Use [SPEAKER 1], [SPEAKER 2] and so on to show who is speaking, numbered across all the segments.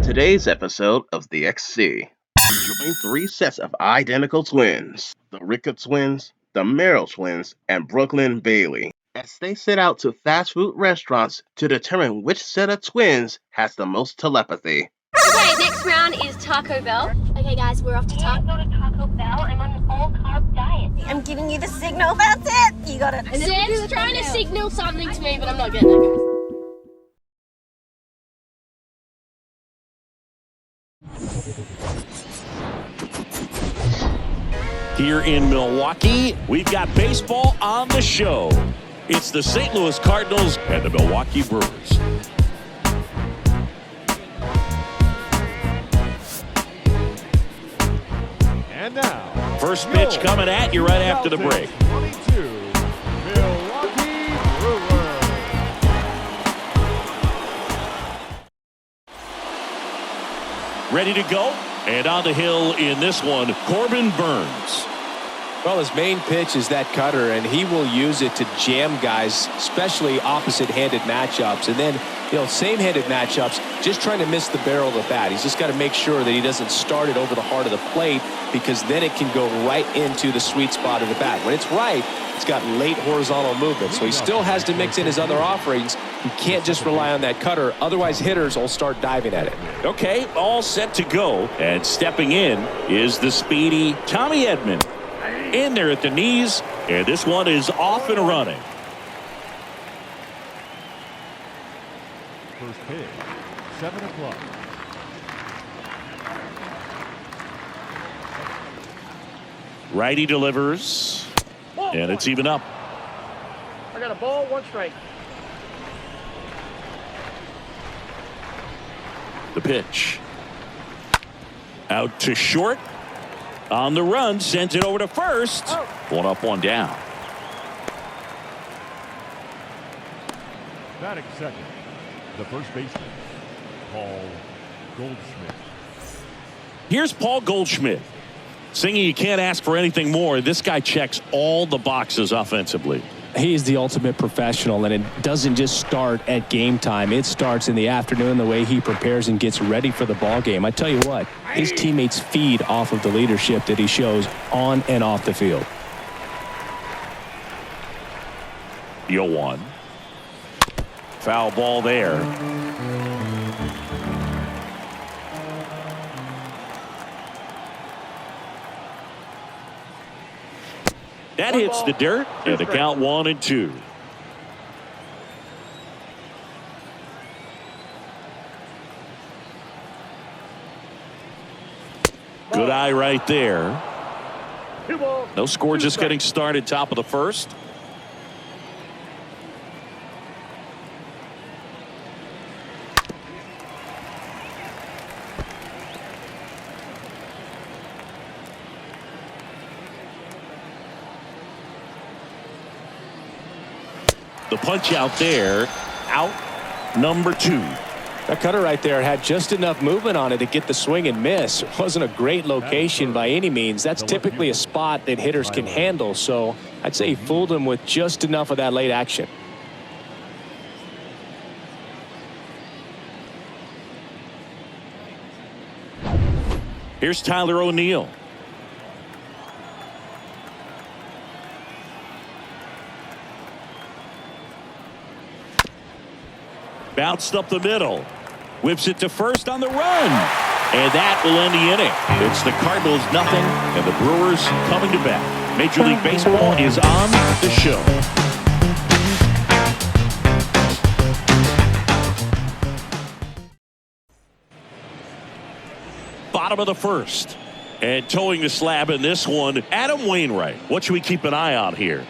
[SPEAKER 1] Today's episode of the XC featuring three sets of identical twins, the Rickett twins, the Merrill twins, and Brooklyn Bailey, as they set out to fast food restaurants to determine which set of twins has the most telepathy.
[SPEAKER 2] Okay, next round is Taco Bell. Okay guys, we're off to
[SPEAKER 3] Go to Taco Bell. I'm on an all-carb diet.
[SPEAKER 2] I'm giving you the signal, that's it! You got it. Sam's trying to signal something to me, but I'm not getting it, guys.
[SPEAKER 4] Here in Milwaukee, we've got baseball on the show. It's the St. Louis Cardinals and the Milwaukee Brewers.
[SPEAKER 5] And now,
[SPEAKER 4] first pitch coming at you right after the break.
[SPEAKER 5] 22, Milwaukee Brewers.
[SPEAKER 4] Ready to go? And on the hill in this one, Corbin Burns.
[SPEAKER 6] Well, his main pitch is that cutter, and he will use it to jam guys, especially opposite-handed matchups. And then, same-handed matchups, just trying to miss the barrel of the bat. He's just got to make sure that he doesn't start it over the heart of the plate, because then it can go right into the sweet spot of the bat. When it's right, it's got late horizontal movement, so he still has to mix in his other offerings. He can't just rely on that cutter, otherwise hitters will start diving at it.
[SPEAKER 4] Okay, all set to go, and stepping in is the speedy Tommy Edman. In there at the knees, and this one is off and running.
[SPEAKER 5] First pitch, 7 o'clock.
[SPEAKER 4] Righty delivers, and it's even up.
[SPEAKER 7] I got a ball, 1 strike.
[SPEAKER 4] The pitch. Out to short. On the run, sends it over to first. 1 up, 1 down.
[SPEAKER 5] Batting second, the first baseman, Paul Goldschmidt.
[SPEAKER 4] Here's Paul Goldschmidt. Singing you can't ask for anything more. This guy checks all the boxes offensively.
[SPEAKER 6] He is the ultimate professional, and it doesn't just start at game time. It starts in the afternoon, the way he prepares and gets ready for the ball game. I tell you what, his teammates feed off of the leadership that he shows on and off the field.
[SPEAKER 4] 0-1. Foul ball there. That hits the dirt, and the count 1-2. Good eye right there. No score, just getting started, top of the first. The punch out there, out number 2.
[SPEAKER 6] That cutter right there had just enough movement on it to get the swing and miss. It wasn't a great location by any means. That's typically a spot that hitters can handle, so I'd say he fooled him with just enough of that late action.
[SPEAKER 4] Here's Tyler O'Neill. Bounced up the middle. Whips it to first on the run. And that will end the inning. It's the Cardinals nothing and the Brewers coming to bat. Major League Baseball is on the show. Bottom of the first. And towing the slab in this one, Adam Wainwright. What should we keep an eye on here?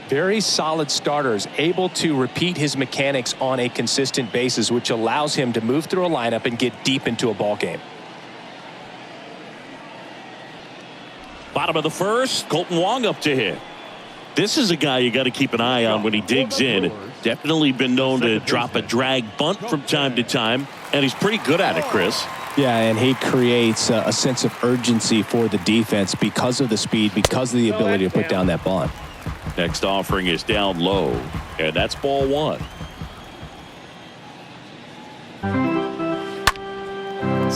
[SPEAKER 6] Very solid starters, able to repeat his mechanics on a consistent basis, which allows him to move through a lineup and get deep into a ball game.
[SPEAKER 4] Bottom of the first, Colton Wong up to hit. This is a guy you got to keep an eye on when he digs in. Definitely been known to drop a drag bunt from time to time, and he's pretty good at it, Chris.
[SPEAKER 6] Yeah, and he creates a sense of urgency for the defense because of the speed, because of the ability to put down that bunt.
[SPEAKER 4] Next offering is down low, and that's ball 1.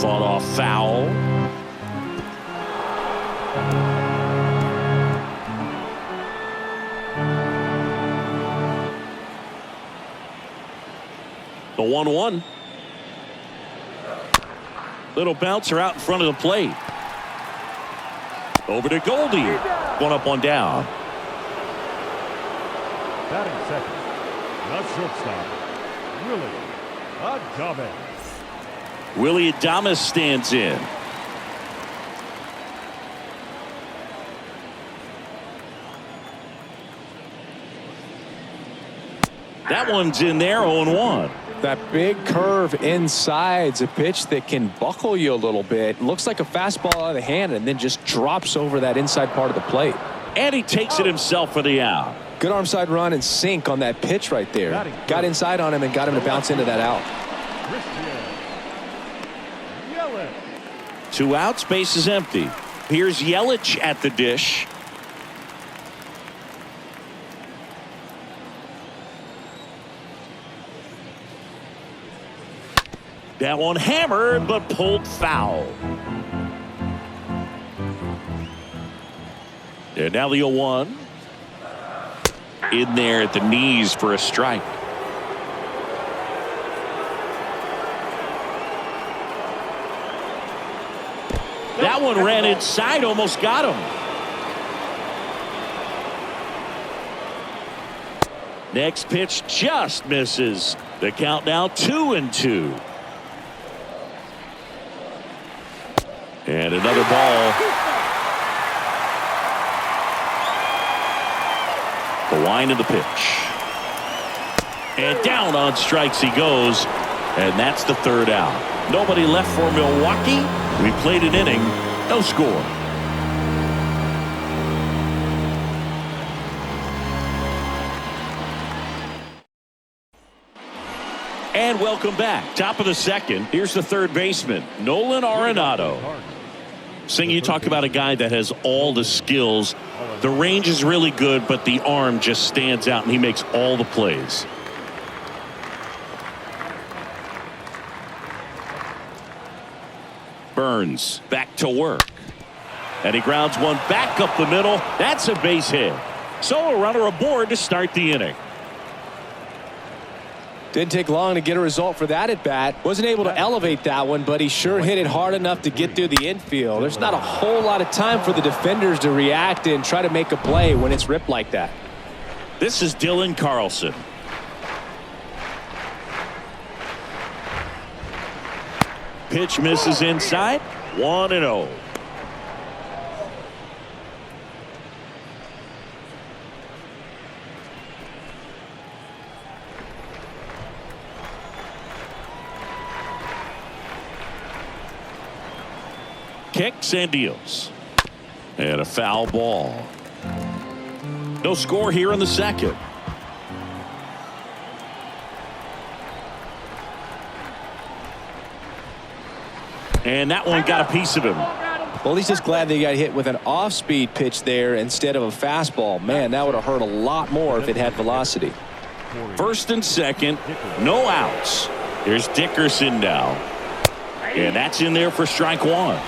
[SPEAKER 4] Fought off foul. The 1-1. Little bouncer out in front of the plate. Over to Goldie. One up, one down.
[SPEAKER 5] Batting second, the shortstop, Willie Adames.
[SPEAKER 4] Willie Adames stands in. That one's in there, 0-1.
[SPEAKER 6] That big curve inside's a pitch that can buckle you a little bit. Looks like a fastball out of the hand and then just drops over that inside part of the plate.
[SPEAKER 4] And he takes it himself for the out.
[SPEAKER 6] Good arm side run and sink on that pitch right there. Got inside on him and got him to bounce into that out.
[SPEAKER 4] 2 outs, base is empty. Here's Yelich at the dish. That one hammered, but pulled foul. And now the 0-1. In there at the knees for a strike. That one ran inside, almost got him. Next pitch just misses. The count now 2-2. And another ball. The line of the pitch. And down on strikes he goes. And that's the 3rd out. Nobody left for Milwaukee. We played an inning. No score. And welcome back. Top of the 2nd. Here's the 3rd baseman, Nolan Arenado. Sing, you talk about a guy that has all the skills. The range is really good, but the arm just stands out, and he makes all the plays. Burns back to work. And he grounds one back up the middle. That's a base hit. So a runner aboard to start the inning.
[SPEAKER 6] Didn't take long to get a result for that at bat. Wasn't able to elevate that one, but he sure hit it hard enough to get through the infield. There's not a whole lot of time for the defenders to react and try to make a play when it's ripped like that.
[SPEAKER 4] This is Dylan Carlson. Pitch misses inside. 1-0. Kicks and deals. And a foul ball. No score here in the 2nd. And that one got a piece of him.
[SPEAKER 6] Well, he's just glad they got hit with an off-speed pitch there instead of a fastball. Man, that would have hurt a lot more if it had velocity.
[SPEAKER 4] 1st and 2nd, no outs. Here's Dickerson now. And that's in there for strike 1.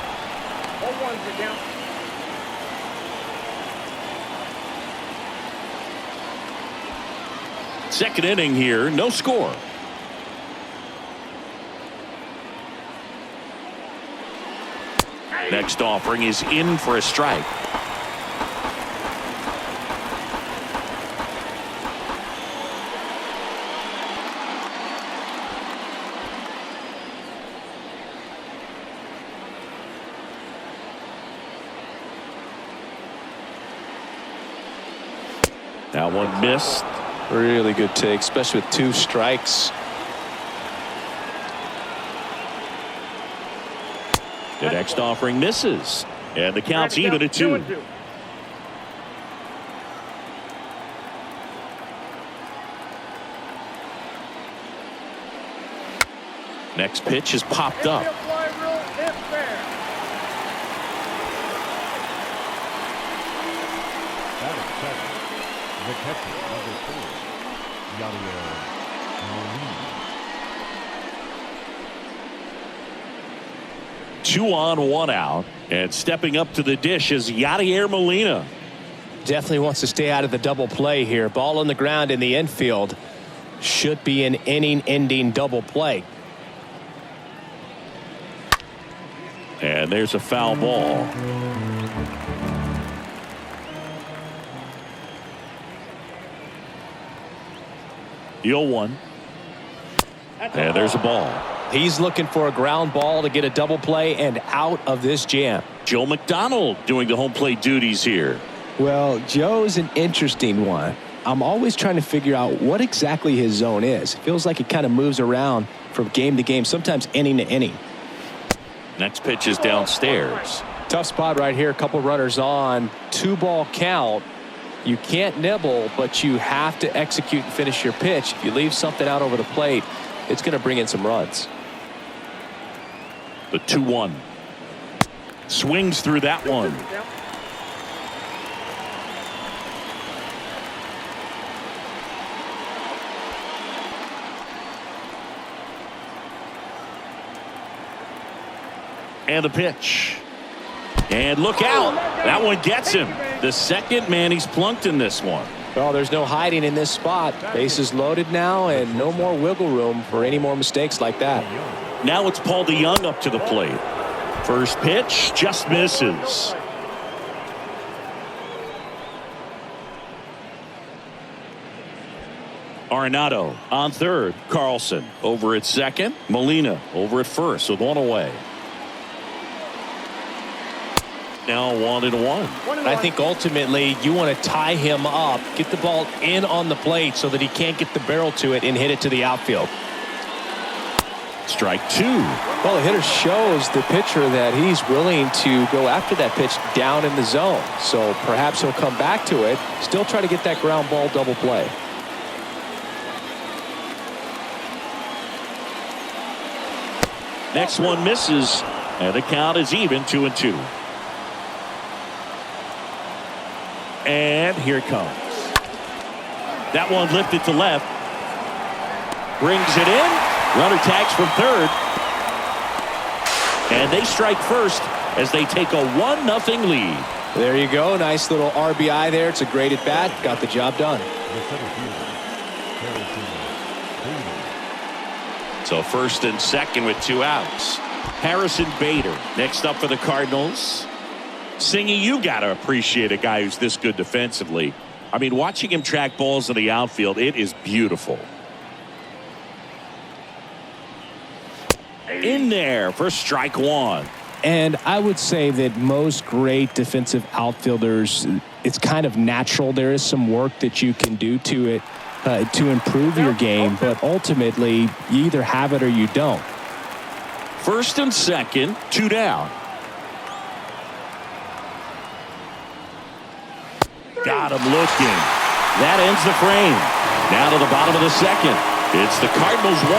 [SPEAKER 4] Second inning here, no score. Next offering is in for a strike. That one missed.
[SPEAKER 6] Really good take, especially with 2 strikes.
[SPEAKER 4] The next offering misses. And the count's even at 2. Next pitch is popped up.
[SPEAKER 5] The catcher, number 4, Yadier Molina.
[SPEAKER 4] 2 on, 1 out. And stepping up to the dish is Yadier Molina.
[SPEAKER 6] Definitely wants to stay out of the double play here. Ball on the ground in the infield. Should be an inning-ending double play.
[SPEAKER 4] And there's a foul ball. The 0-1. And there's a ball.
[SPEAKER 6] He's looking for a ground ball to get a double play and out of this jam.
[SPEAKER 4] Joe McDonald doing the home plate duties here.
[SPEAKER 6] Well, Joe's an interesting one. I'm always trying to figure out what exactly his zone is. It feels like it kind of moves around from game to game, sometimes inning to inning.
[SPEAKER 4] Next pitch is downstairs.
[SPEAKER 6] Tough spot right here. A couple runners on. 2-ball count. You can't nibble, but you have to execute and finish your pitch. If you leave something out over the plate, it's going to bring in some runs.
[SPEAKER 4] The 2-1. Swings through that one. And the pitch. And look out. That one gets him. The second man he's plunked in this one.
[SPEAKER 6] Well, there's no hiding in this spot. Bases loaded now and no more wiggle room for any more mistakes like that.
[SPEAKER 4] Now it's Paul DeYoung up to the plate. First pitch just misses. Arenado on third. Carlson over at second. Molina over at first with 1 away. Now 1-1.
[SPEAKER 6] I think ultimately you want to tie him up, get the ball in on the plate so that he can't get the barrel to it and hit it to the outfield.
[SPEAKER 4] Strike 2.
[SPEAKER 6] Well, the hitter shows the pitcher that he's willing to go after that pitch down in the zone. So perhaps he'll come back to it, still try to get that ground ball double play.
[SPEAKER 4] Next one misses, and the count is even 2-2. And here it comes. That one lifted to left. Brings it in. Runner tags from third. And they strike first as they take a 1-0 lead.
[SPEAKER 6] There you go. Nice little RBI there. It's a great at bat. Got the job done.
[SPEAKER 4] So first and second with 2 outs. Harrison Bader next up for the Cardinals. Singy, you got to appreciate a guy who's this good defensively. I mean, watching him track balls in the outfield, it is beautiful. In there for strike 1.
[SPEAKER 6] And I would say that most great defensive outfielders, it's kind of natural. There is some work that you can do to it to improve your game, but ultimately you either have it or you don't.
[SPEAKER 4] First and second, 2 down. Got him looking. That ends the frame. Now to the bottom of the second. It's the Cardinals 1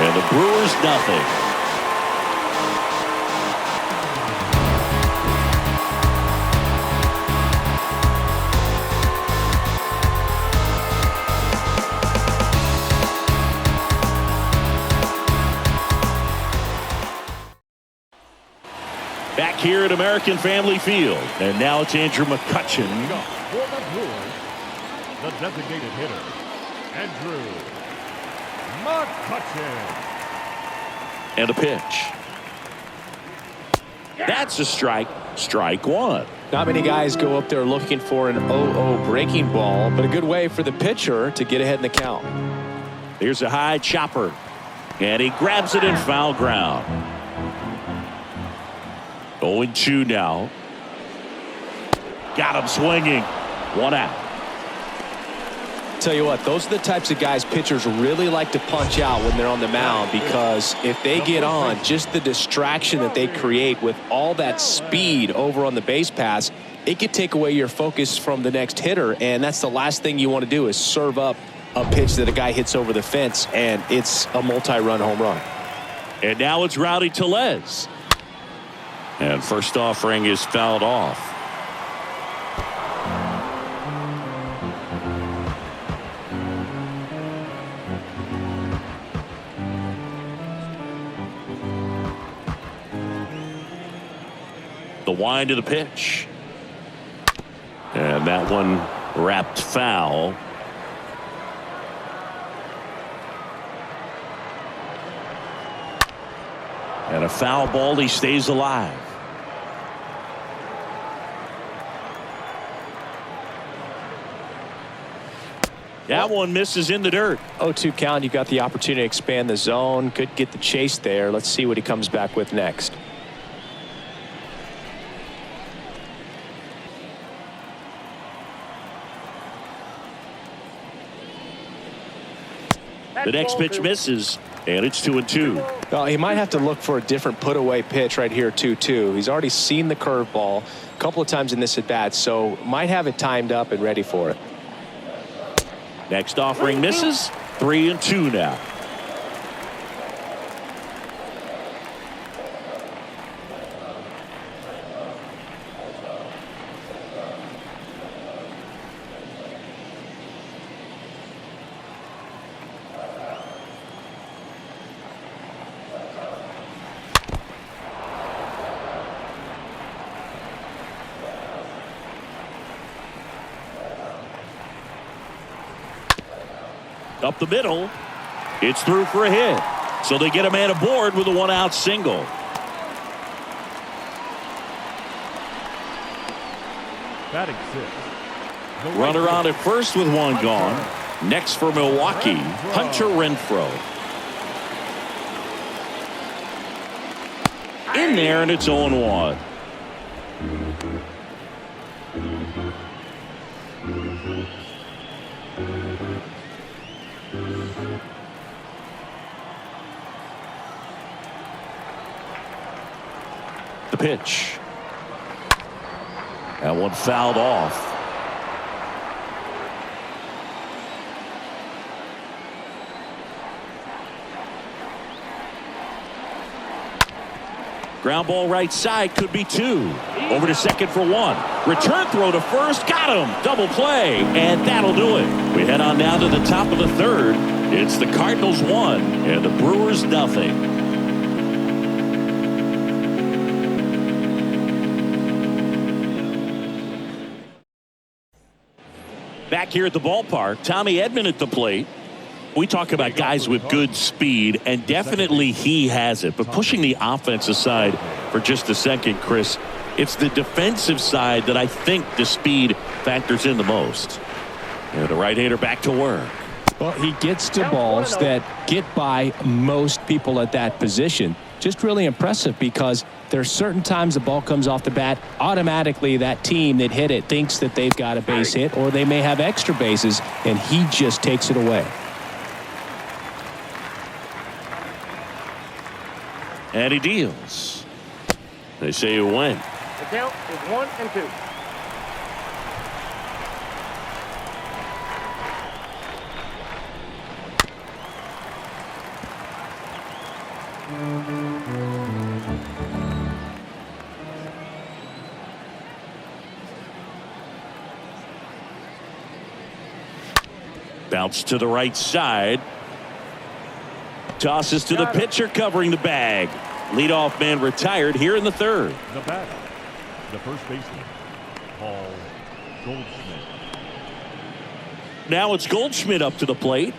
[SPEAKER 4] and the Brewers 0. Back here at American Family Field. And now it's Andrew McCutchen.
[SPEAKER 5] For the Brewers, the designated hitter, Andrew McCutchen.
[SPEAKER 4] And a pitch. That's a strike. Strike 1.
[SPEAKER 6] Not many guys go up there looking for an 0-0 breaking ball, but a good way for the pitcher to get ahead in the count.
[SPEAKER 4] Here's a high chopper. And he grabs it in foul ground. 0-2 now. Got him swinging. 1 out.
[SPEAKER 6] Tell you what, those are the types of guys pitchers really like to punch out when they're on the mound, because if they get on, just the distraction that they create with all that speed over on the base pass, it could take away your focus from the next hitter, and that's the last thing you want to do is serve up a pitch that a guy hits over the fence, and it's a multi-run home run.
[SPEAKER 4] And now it's Rowdy Tellez. And first offering is fouled off. The wind of the pitch. And that one wrapped foul. And a foul ball, he stays alive. That one misses in the dirt.
[SPEAKER 6] 0-2 count. You got the opportunity to expand the zone. Could get the chase there. Let's see what he comes back with next.
[SPEAKER 4] The next pitch misses, and it's 2-2.
[SPEAKER 6] Well, he might have to look for a different put-away pitch right here, 2-2. He's already seen the curveball a couple of times in this at-bat, so might have it timed up and ready for it.
[SPEAKER 4] Next offering misses. 3-2 now. Up the middle. It's through for a hit. So they get a man aboard with a one-out single.
[SPEAKER 5] Batting sixth.
[SPEAKER 4] Runner on at first with one gone. Next for Milwaukee, Hunter Renfroe. In there, and it's 0-1. The pitch. That one fouled off. Ground ball right side, could be 2. Over to second for 1. Return throw to first, got him. Double play, and that'll do it. We head on down to the top of the third. It's the Cardinals 1 and the Brewers nothing. Back here at the ballpark, Tommy Edman at the plate. We talk about guys with good speed, and definitely he has it. But pushing the offense aside for just a second, Chris, it's the defensive side that I think the speed factors in the most. And the right-hander back to work.
[SPEAKER 6] Well, he gets to balls that get by most people at that position. Just really impressive because there are certain times the ball comes off the bat, automatically that team that hit it thinks that they've got a base hit, or they may have extra bases, and he just takes it away.
[SPEAKER 4] And he deals. They say he went.
[SPEAKER 7] The count is 1-2.
[SPEAKER 4] Bounce to the right side. Tosses to the pitcher covering the bag. Leadoff man retired here in the third.
[SPEAKER 5] The batter, the first baseman, Paul Goldschmidt.
[SPEAKER 4] Now it's Goldschmidt up to the plate.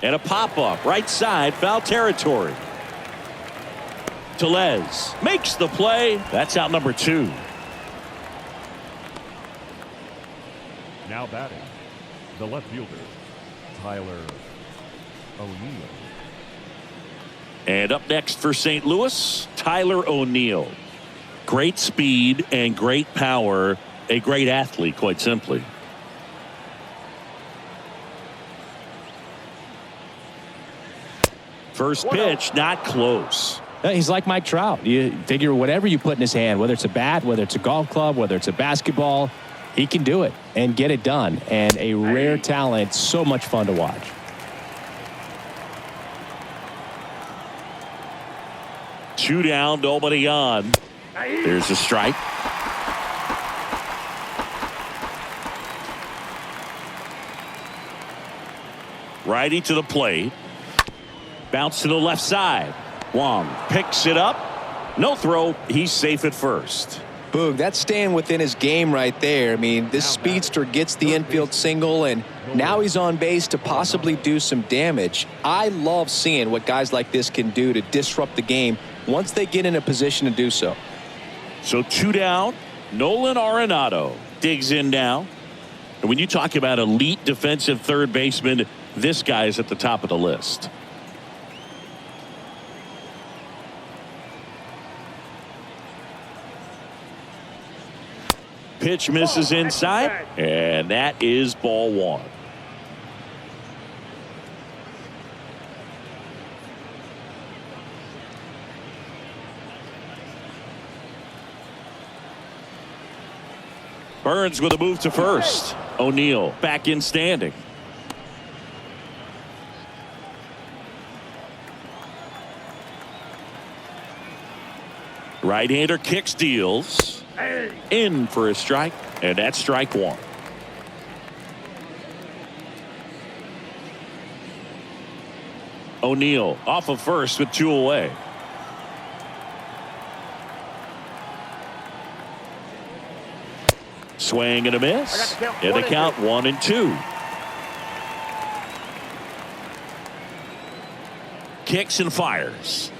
[SPEAKER 4] And a pop-up, right side, foul territory. Tellez makes the play. That's out number 2.
[SPEAKER 5] Now batting, the left fielder, Tyler O'Neill.
[SPEAKER 4] And up next for St. Louis, Tyler O'Neill. Great speed and great power. A great athlete, quite simply. First pitch, not close.
[SPEAKER 6] He's like Mike Trout. You figure whatever you put in his hand, whether it's a bat, whether it's a golf club, whether it's a basketball, he can do it and get it done. And a rare talent, so much fun to watch.
[SPEAKER 4] Two down, nobody on. There's a strike. Righty to the plate. Bounce to the left side. Wong picks it up. No throw. He's safe at first.
[SPEAKER 6] Boog, that's staying within his game right there. I mean, this speedster gets the infield single, and now he's on base to possibly do some damage. I love seeing what guys like this can do to disrupt the game once they get in a position to do so.
[SPEAKER 4] So 2 down. Nolan Arenado digs in now. And when you talk about elite defensive third baseman, this guy is at the top of the list. Pitch misses inside, and that is ball 1. Burns with a move to first. O'Neill back in standing. Right-hander kicks, deals. In for a strike, and that's strike 1. O'Neill off of first with 2 away. Swing and a miss. And the count 1-2. Kicks and fires.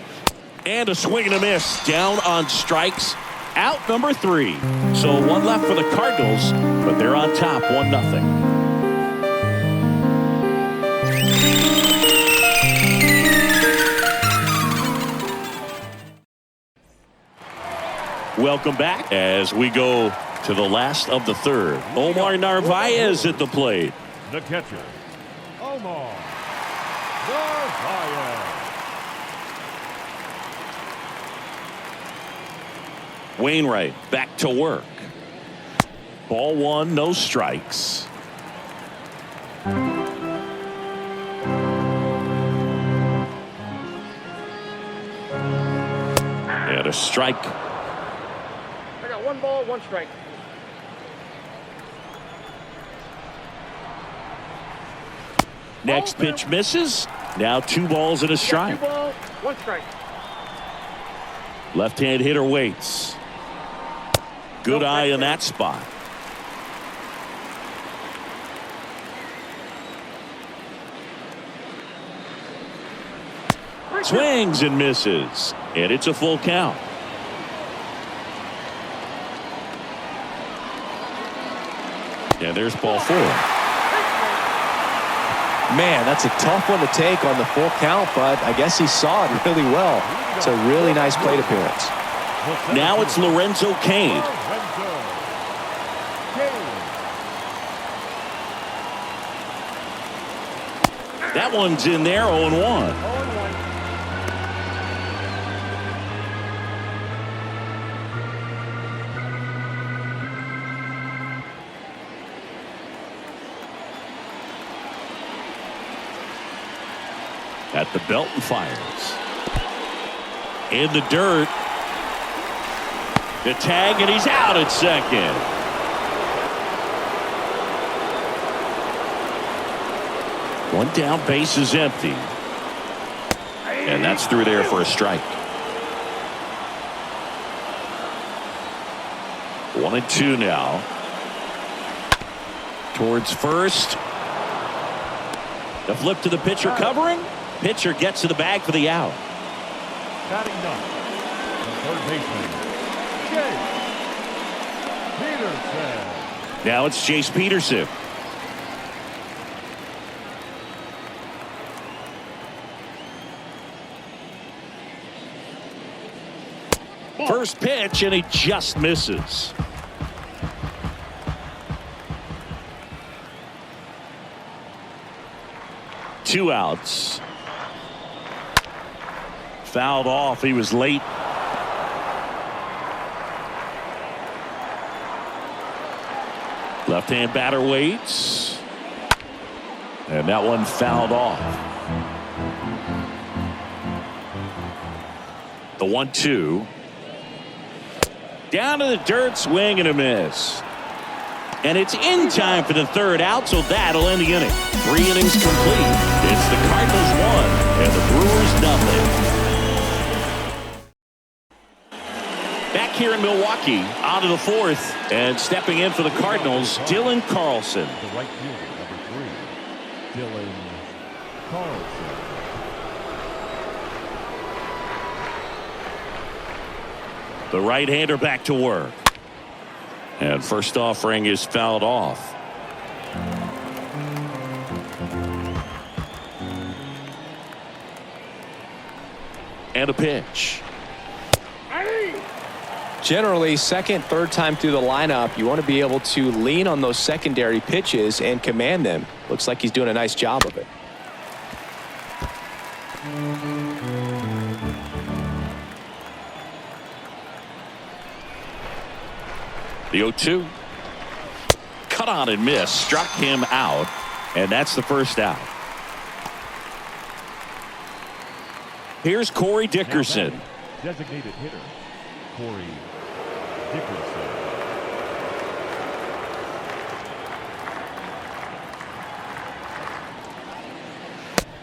[SPEAKER 4] And a swing and a miss. Down on strikes. Out number 3. So 1 left for the Cardinals, but they're on top 1-0. Welcome back as we go to the last of the third. Omar Narvaez at the plate.
[SPEAKER 5] The catcher, Omar Narvaez.
[SPEAKER 4] Wainwright back to work. Ball 1, no strikes. And a strike.
[SPEAKER 7] I got 1 ball, 1 strike.
[SPEAKER 4] Next pitch misses. Now 2 balls and a strike.
[SPEAKER 7] 2 balls, 1 strike.
[SPEAKER 4] Left-hand hitter waits. Good eye in that spot. Swings and misses. And it's a full count. And there's ball 4.
[SPEAKER 6] Man, that's a tough one to take on the full count, but I guess he saw it really well. It's a really nice plate appearance.
[SPEAKER 4] Now it's Lorenzo Cain. That one's in there, 0-1. At the belt and fires. In the dirt. The tag, and he's out at second. One down, base is empty. And that's through there for a strike. 1-2 now. Towards first. The flip to the pitcher covering. Pitcher gets to the bag for the out.
[SPEAKER 5] Batting up, third baseman, Chase Peterson.
[SPEAKER 4] Now it's Chase Peterson. First pitch, and he just misses. Two outs. Fouled off. He was late. Left-hand batter waits. And that one fouled off. The 1-2. Down to the dirt, swing and a miss. And it's in time for the third out, so that'll end the inning. 3 innings complete. the Cardinals 1 and the Brewers nothing. Back here in Milwaukee, out of the fourth, and stepping in for the Cardinals, Dylan Carlson.
[SPEAKER 5] The right fielder, number 3, Dylan Carlson.
[SPEAKER 4] The right-hander back to work. And first offering is fouled off. And a pitch.
[SPEAKER 6] Generally, second, third time through the lineup, you want to be able to lean on those secondary pitches and command them. Looks like he's doing a nice job of it.
[SPEAKER 4] The 0-2. Cut on and miss. Struck him out. And that's the first out. Here's Corey Dickerson.
[SPEAKER 5] Designated hitter, Corey Dickerson.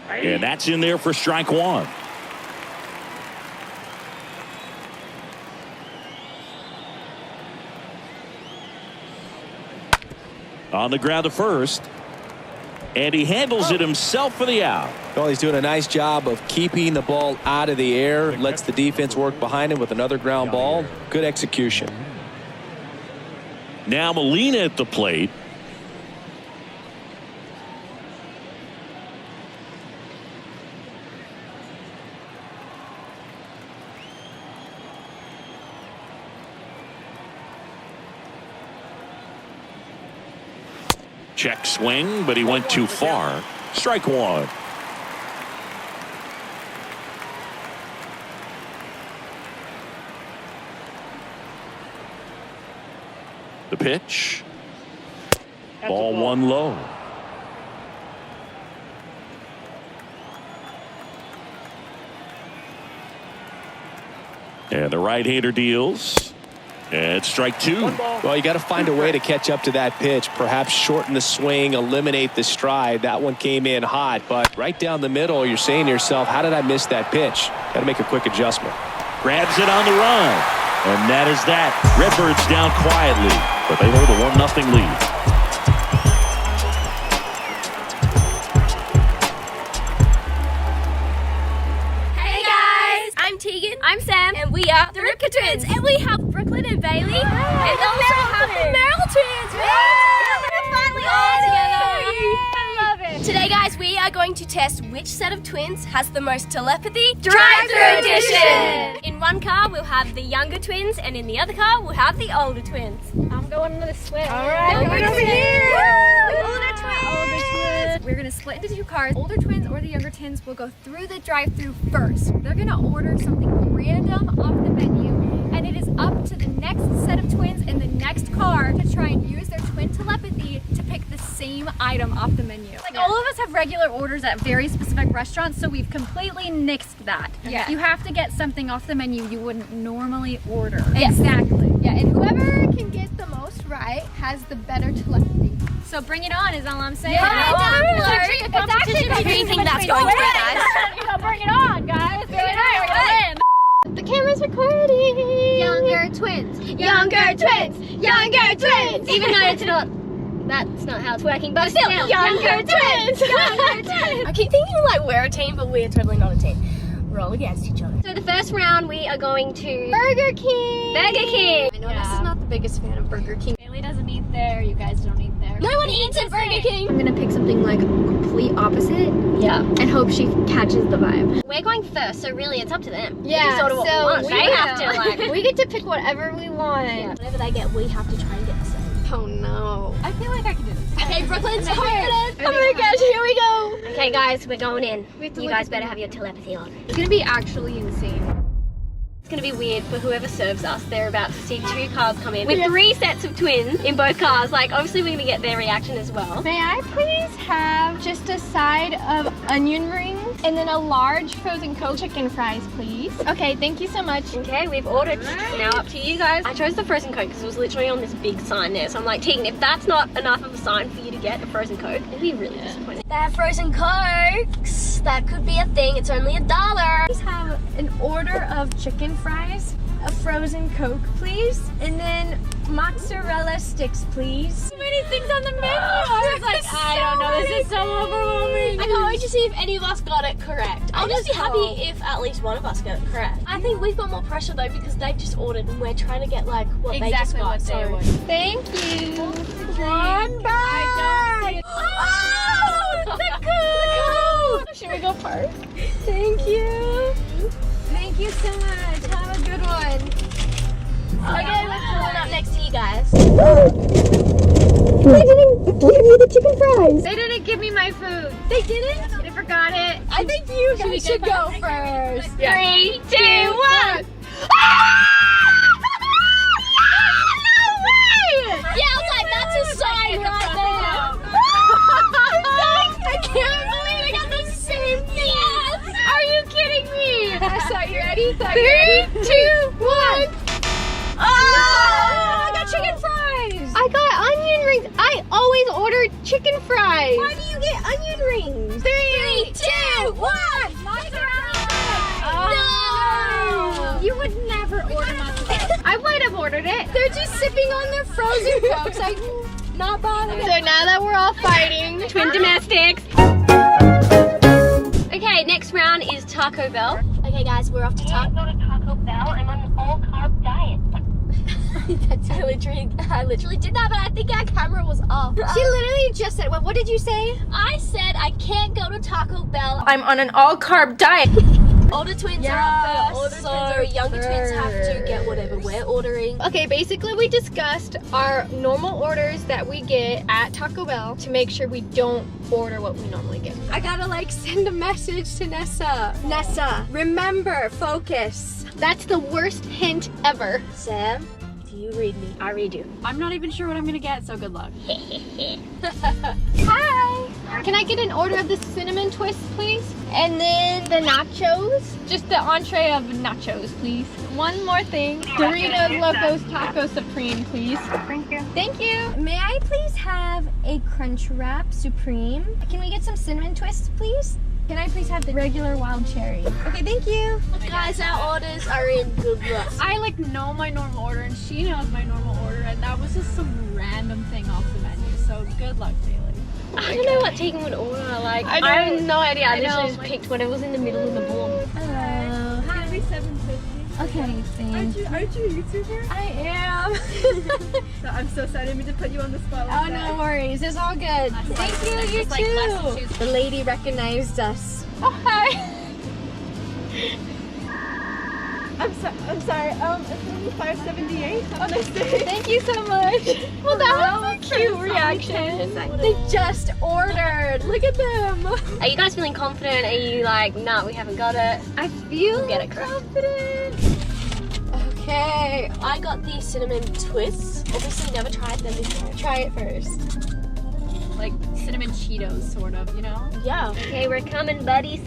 [SPEAKER 4] And that's in there for strike one. On the ground to first. And he handles it himself for the out.
[SPEAKER 6] Well, he's doing a nice job of keeping the ball out of the air. Lets the defense work behind him with another ground ball. Good execution.
[SPEAKER 4] Now Molina at the plate. Check swing, but he went too far. Strike one. The pitch. Ball one low. And the right-hander deals. And strike two.
[SPEAKER 6] Well, you got to find a way to catch up to that pitch. Perhaps shorten the swing, eliminate the stride. That one came in hot, but right down the middle, you're saying to yourself, how did I miss that pitch? Got to make a quick adjustment.
[SPEAKER 4] Grabs it on the run. And that is that. Redbirds down quietly, but they hold a 1-0 lead.
[SPEAKER 2] I'm Sam, and we are the Ripka Twins, and we have Brooklyn and Bailey, and also have the Merrill Twins. We're finally all together. I love it. Today, guys, we are going to test which set of twins has the most telepathy. Drive-through edition. In one car, we'll have the younger twins, and in the other car, we'll have the older twins. I'm going on the swim. All right, we're over here. Older twins.
[SPEAKER 8] We're gonna split into two cars. Older twins or the younger twins will go through the drive-through first. They're gonna order something random off the menu, and it is up to the next set of twins in the next car to try and use their twin telepathy to pick the same item off the menu. Like all of us have regular orders at very specific restaurants, so we've completely nixed that.
[SPEAKER 2] Yeah.
[SPEAKER 8] You have to get something off the menu you wouldn't normally order.
[SPEAKER 2] Yes.
[SPEAKER 8] Exactly.
[SPEAKER 9] Yeah, and whoever can get the most right has the better telepathy.
[SPEAKER 8] So bring it on is all I'm saying.
[SPEAKER 2] It's actually a crazy thing that's going to be, guys.
[SPEAKER 8] You know, bring it on, guys. Bring it on. We're gonna win.
[SPEAKER 9] The camera's recording. Younger twins. Younger twins. Younger twins.
[SPEAKER 2] Even though that's not how it's working, but still,
[SPEAKER 9] Younger twins. Younger twins.
[SPEAKER 2] I keep thinking like we're a team, but we're totally not a team. We're all against each other. So the first round, we are going to
[SPEAKER 9] Burger King.
[SPEAKER 2] Burger King.
[SPEAKER 9] I know this is not the biggest fan of Burger King.
[SPEAKER 8] Bailey doesn't eat there. You guys don't eat there.
[SPEAKER 2] No one eats at Burger King.
[SPEAKER 9] I'm gonna pick something like complete opposite.
[SPEAKER 2] Yeah.
[SPEAKER 9] And hope she catches the vibe.
[SPEAKER 2] We're going first, so really it's up to them.
[SPEAKER 9] Yeah,
[SPEAKER 2] It's sort of what we want. They have to like.
[SPEAKER 9] we get to pick whatever we want.
[SPEAKER 2] Yeah. Whatever they get, we have to try and get the same.
[SPEAKER 9] Oh no.
[SPEAKER 8] I feel like I can do this.
[SPEAKER 2] Okay, Brooklyn's
[SPEAKER 9] Oh my gosh, here we go.
[SPEAKER 2] Okay, guys, we're going in.
[SPEAKER 9] We have to
[SPEAKER 2] You
[SPEAKER 9] look
[SPEAKER 2] guys
[SPEAKER 9] at
[SPEAKER 2] better
[SPEAKER 9] the-
[SPEAKER 2] have your telepathy on.
[SPEAKER 9] It's gonna be actually insane.
[SPEAKER 2] It's gonna be weird for whoever serves us. They're about to see two cars come in with 3 sets of twins in both cars. Like, obviously, we're gonna get their reaction as well.
[SPEAKER 9] May I please have just a side of onion rings?
[SPEAKER 8] and then a large frozen Coke, chicken fries, please. Okay, thank you so much.
[SPEAKER 2] Okay, we've ordered. Now up to you guys. I chose the frozen Coke because it was literally on this big sign there. So I'm like, Tegan, if that's not enough of a sign for you to get a frozen Coke, it'd be really disappointing. They have frozen Cokes. That could be a thing. It's only $1.
[SPEAKER 8] Please have an order of chicken fries, a frozen Coke, please, and then mozzarella sticks, please. So many things on the menu. I was like, I don't know, this is so overwhelming.
[SPEAKER 2] I can't wait to see if any of us got it correct. I'll just be happy if at least one of us got it correct. I think we've got more pressure though because they've just ordered and we're trying to get like what they just got. So
[SPEAKER 8] Thank you.
[SPEAKER 2] one bag. Oh, the Coke. Should we go first?
[SPEAKER 8] Thank you. Thank you so much. Have a good one.
[SPEAKER 2] Okay, we're pulling up next to you guys.
[SPEAKER 8] They didn't give you the chicken fries. They didn't give me my food. They didn't? They forgot it. I think you guys should go first.
[SPEAKER 2] Yeah. 3, 2, 1. Yeah, I was like, that's a sign right there.
[SPEAKER 8] I can't believe I got the same thing.
[SPEAKER 2] Yes.
[SPEAKER 8] Are you kidding me? So you ready?
[SPEAKER 2] 3, 2, 1.
[SPEAKER 8] Oh, I got chicken fries. I got onion rings. I always order chicken fries.
[SPEAKER 2] Why do you get onion rings? 3, 2, 1.
[SPEAKER 8] No. You would never order mozzarella. I might have ordered it. They're just sipping on their frozen Cokes. I'm not bothered. So now that we're all fighting,
[SPEAKER 2] Twin domestics. Okay, next round is Taco Bell. Okay, guys, we're off to
[SPEAKER 3] Can't go to Taco Bell. I'm on an all-carb diet.
[SPEAKER 2] I literally did that, but I think our camera was off.
[SPEAKER 8] she literally just said, what did you say?
[SPEAKER 2] I said I can't go to Taco Bell.
[SPEAKER 8] I'm on an all-carb diet.
[SPEAKER 2] Older twins are up first, so younger twins have to get whatever we're ordering.
[SPEAKER 8] Okay, basically we discussed our normal orders that we get at Taco Bell to make sure we don't order what we normally get. I gotta like send a message to Nessa. Nessa, remember, focus. That's the worst hint ever.
[SPEAKER 2] Sam, do you read me? I read you.
[SPEAKER 10] I'm not even sure what I'm gonna get, so good luck.
[SPEAKER 8] Hi! Can I get an order of the cinnamon twist, please? And then the nachos. Just the entree of nachos, please. One more thing. Doritos Locos Taco Supreme, please.
[SPEAKER 3] Thank you.
[SPEAKER 8] Thank you. May I please have a Crunch Wrap Supreme? Can we get some cinnamon twists, please? Can I please have the regular wild cherry? Okay, thank you.
[SPEAKER 2] Guys, our orders are in good luck.
[SPEAKER 10] I like know my normal order and she knows my normal order and that was just some random thing off the menu. So good luck, Bailey.
[SPEAKER 2] I don't know what Tegan would order. Like, I have no idea. I literally just picked whatever was in the middle of the board.
[SPEAKER 8] Hello. Hi. Okay, thanks.
[SPEAKER 10] Aren't you a YouTuber?
[SPEAKER 8] I am.
[SPEAKER 10] So I'm so sorry, I didn't mean to put you on the spot
[SPEAKER 8] Oh, no worries. It's all good. Thank you, you too. The lady recognized us.
[SPEAKER 10] Oh, hi. I'm sorry, it's only 578. Have a nice day.
[SPEAKER 8] Thank you so much. Well, that was a cute reaction. They just ordered. Look at them.
[SPEAKER 2] Are you guys feeling confident? Are you like, nah, we haven't got it?
[SPEAKER 8] I feel
[SPEAKER 2] We'll get it correct.
[SPEAKER 8] confident. Okay.
[SPEAKER 2] I got the cinnamon twists. Obviously, never tried them before.
[SPEAKER 8] Try it first.
[SPEAKER 10] Like cinnamon Cheetos, sort of, you know?
[SPEAKER 2] Yeah. Okay, we're coming, buddies.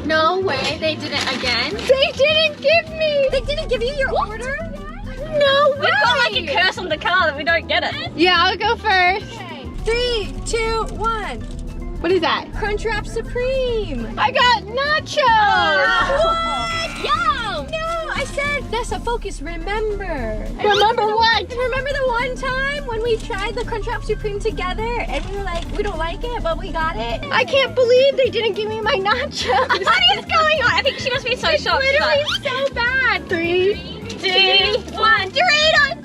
[SPEAKER 8] No way, they didn't again. They didn't give me. They didn't give you your order? No way.
[SPEAKER 2] We've got like a curse on the car that we don't get it.
[SPEAKER 8] Yeah, I'll go first. Okay. 3, 2, 1. What is that? Crunchwrap Supreme. I got nachos. What?
[SPEAKER 2] Yo!
[SPEAKER 8] No, I said, Nessa, focus, remember.
[SPEAKER 2] Remember what?
[SPEAKER 8] Remember the one time when we tried the Crunchwrap Supreme together and we were like, we don't like it, but we got it? I can't believe they didn't give me my nachos.
[SPEAKER 2] What is going on? I think she must be so
[SPEAKER 8] It's
[SPEAKER 2] shocked.
[SPEAKER 8] literally so bad. 3,
[SPEAKER 2] 2, 1. Doritos!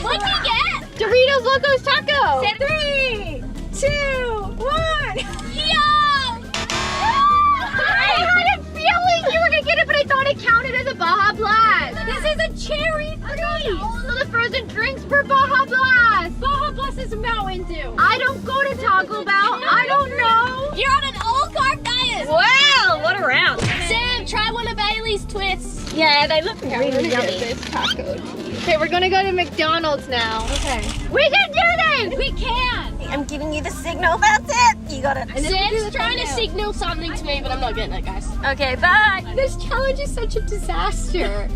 [SPEAKER 2] What'd you get?
[SPEAKER 8] Doritos Locos Taco.
[SPEAKER 2] 3,
[SPEAKER 8] 2, 1.
[SPEAKER 2] Yo!
[SPEAKER 8] I had a feeling you were gonna get it, but I thought it counted as a Baja Blast. This is a cherry free. All of the frozen drinks for Baja Blast. Baja Blast is Mountain Dew. I don't go to Taco Bell. I don't know.
[SPEAKER 2] You're on an all-carb diet. Wow, what a round. Sam, try one of Bailey's twists. Yeah, they look really yummy.
[SPEAKER 8] Okay, we're gonna go to McDonald's now. Okay. We can do this.
[SPEAKER 2] We can. I'm giving you the signal. That's it. You got it.
[SPEAKER 9] Sam's trying to signal something to me, but I'm not getting it, guys.
[SPEAKER 2] Okay, bye.
[SPEAKER 8] This challenge is such a disaster.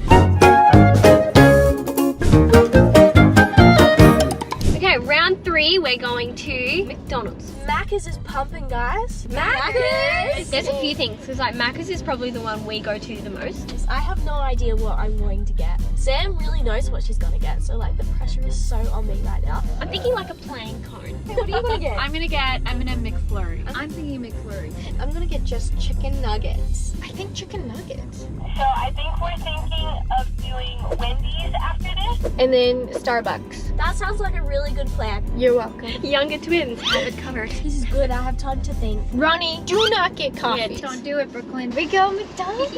[SPEAKER 8] Okay, round 3, we're going to McDonald's.
[SPEAKER 2] Macca's is pumping, guys.
[SPEAKER 8] Macca's? There's a few things, because like Macca's is probably the one we go to the most.
[SPEAKER 2] I have no idea what I'm going to get. Sam really knows what she's gonna get, so like the pressure is so on me right now.
[SPEAKER 8] I'm thinking like a plain cone.
[SPEAKER 2] What are you gonna get?
[SPEAKER 10] I'm gonna get M&M McFlurry.
[SPEAKER 8] I'm thinking McFlurry.
[SPEAKER 9] I'm gonna get just chicken nuggets. I think chicken nuggets.
[SPEAKER 3] So I think we're thinking of doing Wendy's after this.
[SPEAKER 8] And then Starbucks.
[SPEAKER 2] That sounds like a really good plan.
[SPEAKER 8] You're welcome. Younger twins have it covered.
[SPEAKER 2] This is good. I have time to think.
[SPEAKER 8] Ronnie,
[SPEAKER 9] Do not get coffee.
[SPEAKER 8] yeah, don't do it, Brooklyn. We go McDonald's.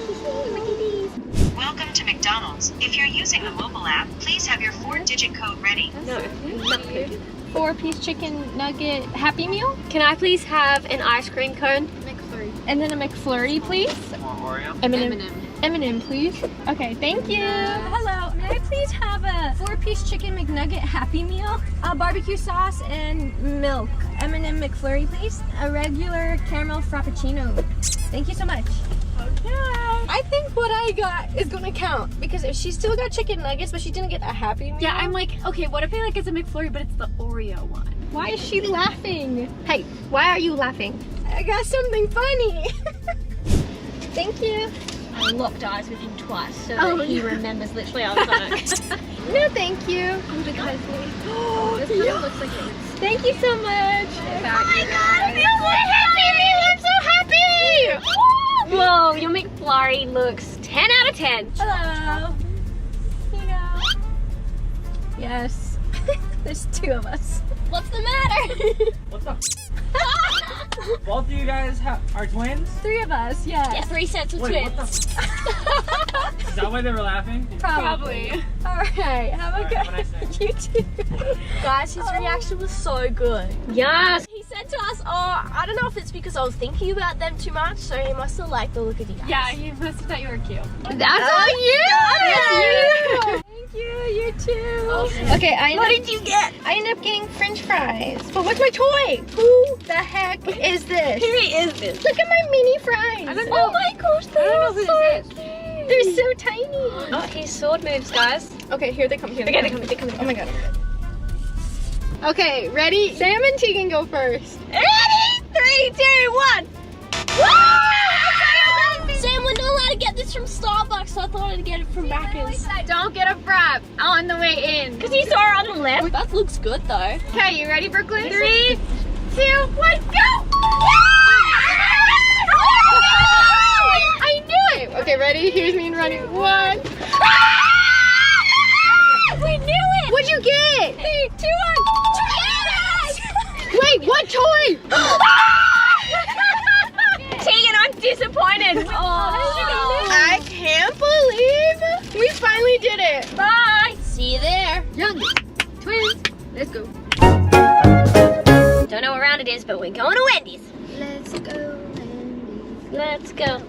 [SPEAKER 11] Welcome to McDonald's. If you're using the mobile app, please have your 4-digit code ready.
[SPEAKER 8] No, not good. 4-piece chicken nugget Happy Meal. Can I please have an ice cream cone?
[SPEAKER 9] McFlurry.
[SPEAKER 8] And then a McFlurry, please. M&M. M&M, please. Okay, thank you.
[SPEAKER 2] Hello. May I please have a 4-piece chicken McNugget Happy Meal, a barbecue sauce, and milk. M&M McFlurry, please. A regular caramel frappuccino. Thank you so much.
[SPEAKER 9] I think what I got is gonna count because if she still got chicken nuggets but she didn't get a Happy Meal.
[SPEAKER 10] Yeah, I'm like, okay, what if I like it's a McFlurry, but it's the Oreo one?
[SPEAKER 8] Why is she laughing? Hey, why are you laughing?
[SPEAKER 9] I got something funny.
[SPEAKER 8] Thank you.
[SPEAKER 2] I locked eyes with him twice so
[SPEAKER 8] Oh,
[SPEAKER 2] that he
[SPEAKER 8] no.
[SPEAKER 2] remembers literally I was like,
[SPEAKER 8] No, thank you.
[SPEAKER 2] this kind of looks like it.
[SPEAKER 8] Thank you so much.
[SPEAKER 2] Oh my god,
[SPEAKER 8] I'm so happy. Whoa, your McFlurry looks 10 out of 10.
[SPEAKER 2] Hello. Here you go. Yes. There's 2 of us. What's the matter?
[SPEAKER 7] What's up? Both of you guys are twins?
[SPEAKER 2] 3 of us, yes. Yeah, 3 sets of
[SPEAKER 7] Wait, what
[SPEAKER 2] twins.
[SPEAKER 7] Is that why they were laughing?
[SPEAKER 2] Probably. Alright, have a
[SPEAKER 7] Alright,
[SPEAKER 2] good
[SPEAKER 7] have a nice day.
[SPEAKER 2] You too. Guys, his reaction was so good.
[SPEAKER 8] Yes.
[SPEAKER 2] He said to us, I don't know if it's because I was thinking about them too much, so he must have liked the look of you guys.
[SPEAKER 10] Yeah, you must have thought you were cute.
[SPEAKER 8] That's all you.
[SPEAKER 2] Thank you, you too.
[SPEAKER 8] Okay,
[SPEAKER 2] What did you get?
[SPEAKER 8] I ended up getting French fries. But what's my toy? Who the heck is this?
[SPEAKER 2] Who is this?
[SPEAKER 8] Look at my mini fries.
[SPEAKER 10] I don't
[SPEAKER 2] Oh my gosh,
[SPEAKER 10] I don't know who
[SPEAKER 2] so
[SPEAKER 10] this is.
[SPEAKER 2] cute.
[SPEAKER 8] They're so tiny.
[SPEAKER 2] Oh, his sword moves, guys.
[SPEAKER 8] Okay, here they come. Here
[SPEAKER 2] Okay, they come.
[SPEAKER 8] Oh my god. Okay, ready? Sam and Tegan go first.
[SPEAKER 2] Ready? 3, 2, 1. Sam, we're not allowed to get this from Starbucks, so I thought I'd get it from Macca's.
[SPEAKER 8] Don't get a frap on the way in.
[SPEAKER 2] Because you saw her on the left. That looks good though.
[SPEAKER 8] Okay, you ready, Brooklyn? 3, 2, 1, go! I knew it! Okay, ready? Here's me and running. 1.
[SPEAKER 2] We knew it!
[SPEAKER 8] What'd you get?
[SPEAKER 2] 3, 2, 1.
[SPEAKER 8] Wait, what toy?
[SPEAKER 2] Tegan, I'm disappointed.
[SPEAKER 8] I can't believe we finally did it.
[SPEAKER 2] Bye. See you there.
[SPEAKER 8] Youngest twins, let's go.
[SPEAKER 2] Don't know what round it is, but we're going to Wendy's.
[SPEAKER 8] Let's go, Wendy's.
[SPEAKER 2] Let's go.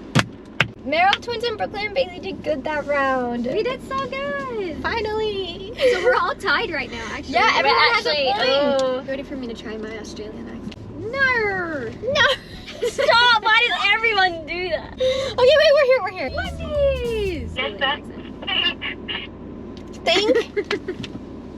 [SPEAKER 8] Meryl twins and Brooklyn and Bailey did good that round.
[SPEAKER 9] We did so good.
[SPEAKER 8] Finally.
[SPEAKER 9] So we're all tied right now, actually.
[SPEAKER 8] Yeah, everyone has a
[SPEAKER 2] actually,
[SPEAKER 8] point.
[SPEAKER 9] Ready for me to try my Australian accent?
[SPEAKER 8] No.
[SPEAKER 2] Stop. Why does everyone do that?
[SPEAKER 8] Okay, wait, we're here.
[SPEAKER 9] Wendy's.
[SPEAKER 3] Yes, sir.
[SPEAKER 8] Think?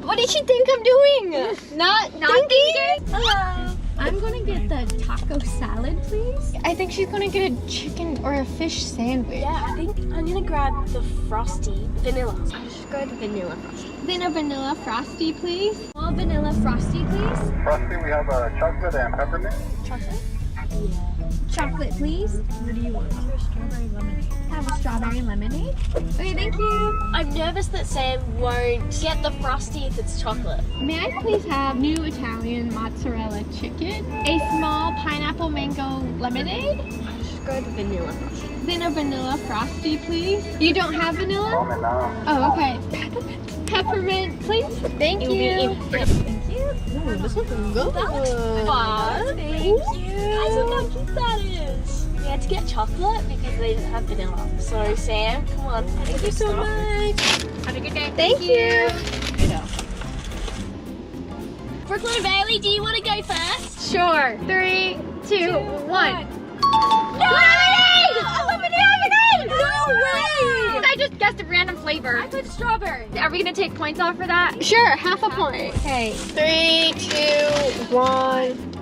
[SPEAKER 8] What did she think I'm doing? Not thinking?
[SPEAKER 2] Hello.
[SPEAKER 9] I'm gonna get the taco salad, please.
[SPEAKER 8] I think she's gonna get a chicken or a fish sandwich.
[SPEAKER 2] Yeah, I think I'm gonna grab the frosty vanilla. I'll just go the vanilla frosty.
[SPEAKER 8] Then a vanilla frosty, please.
[SPEAKER 9] Small vanilla frosty, please.
[SPEAKER 12] Frosty, we have a chocolate and peppermint.
[SPEAKER 2] Chocolate?
[SPEAKER 9] Chocolate, please.
[SPEAKER 10] What do you want? Strawberry lemonade.
[SPEAKER 9] Have a strawberry lemonade. Okay, thank you.
[SPEAKER 2] I'm nervous that Sam won't get the frosty if it's chocolate.
[SPEAKER 8] May I please have new Italian mozzarella chicken, a small pineapple mango lemonade,
[SPEAKER 2] I'll just go the vanilla frosty.
[SPEAKER 8] then a vanilla frosty, please. You don't have vanilla?
[SPEAKER 12] Moment now.
[SPEAKER 8] Oh, okay. Peppermint, please. Thank
[SPEAKER 2] It'll be
[SPEAKER 8] you.
[SPEAKER 2] Ooh, this looks good. That looks fun. Thank you. Guys, look how cute that is. We had to get chocolate because they didn't have vanilla. So Sam, come on. Thank you so much.
[SPEAKER 10] Have a good day.
[SPEAKER 8] Thank you.
[SPEAKER 2] Brooklyn and Bailey, do you want to go first?
[SPEAKER 8] Sure. 3, 2, 1.
[SPEAKER 2] No!
[SPEAKER 8] Lemonade! No way! I just guessed a random flavor.
[SPEAKER 9] I put strawberry.
[SPEAKER 8] Are we gonna take points off for that?
[SPEAKER 9] Sure, half a point. Okay, 3, 2, 1.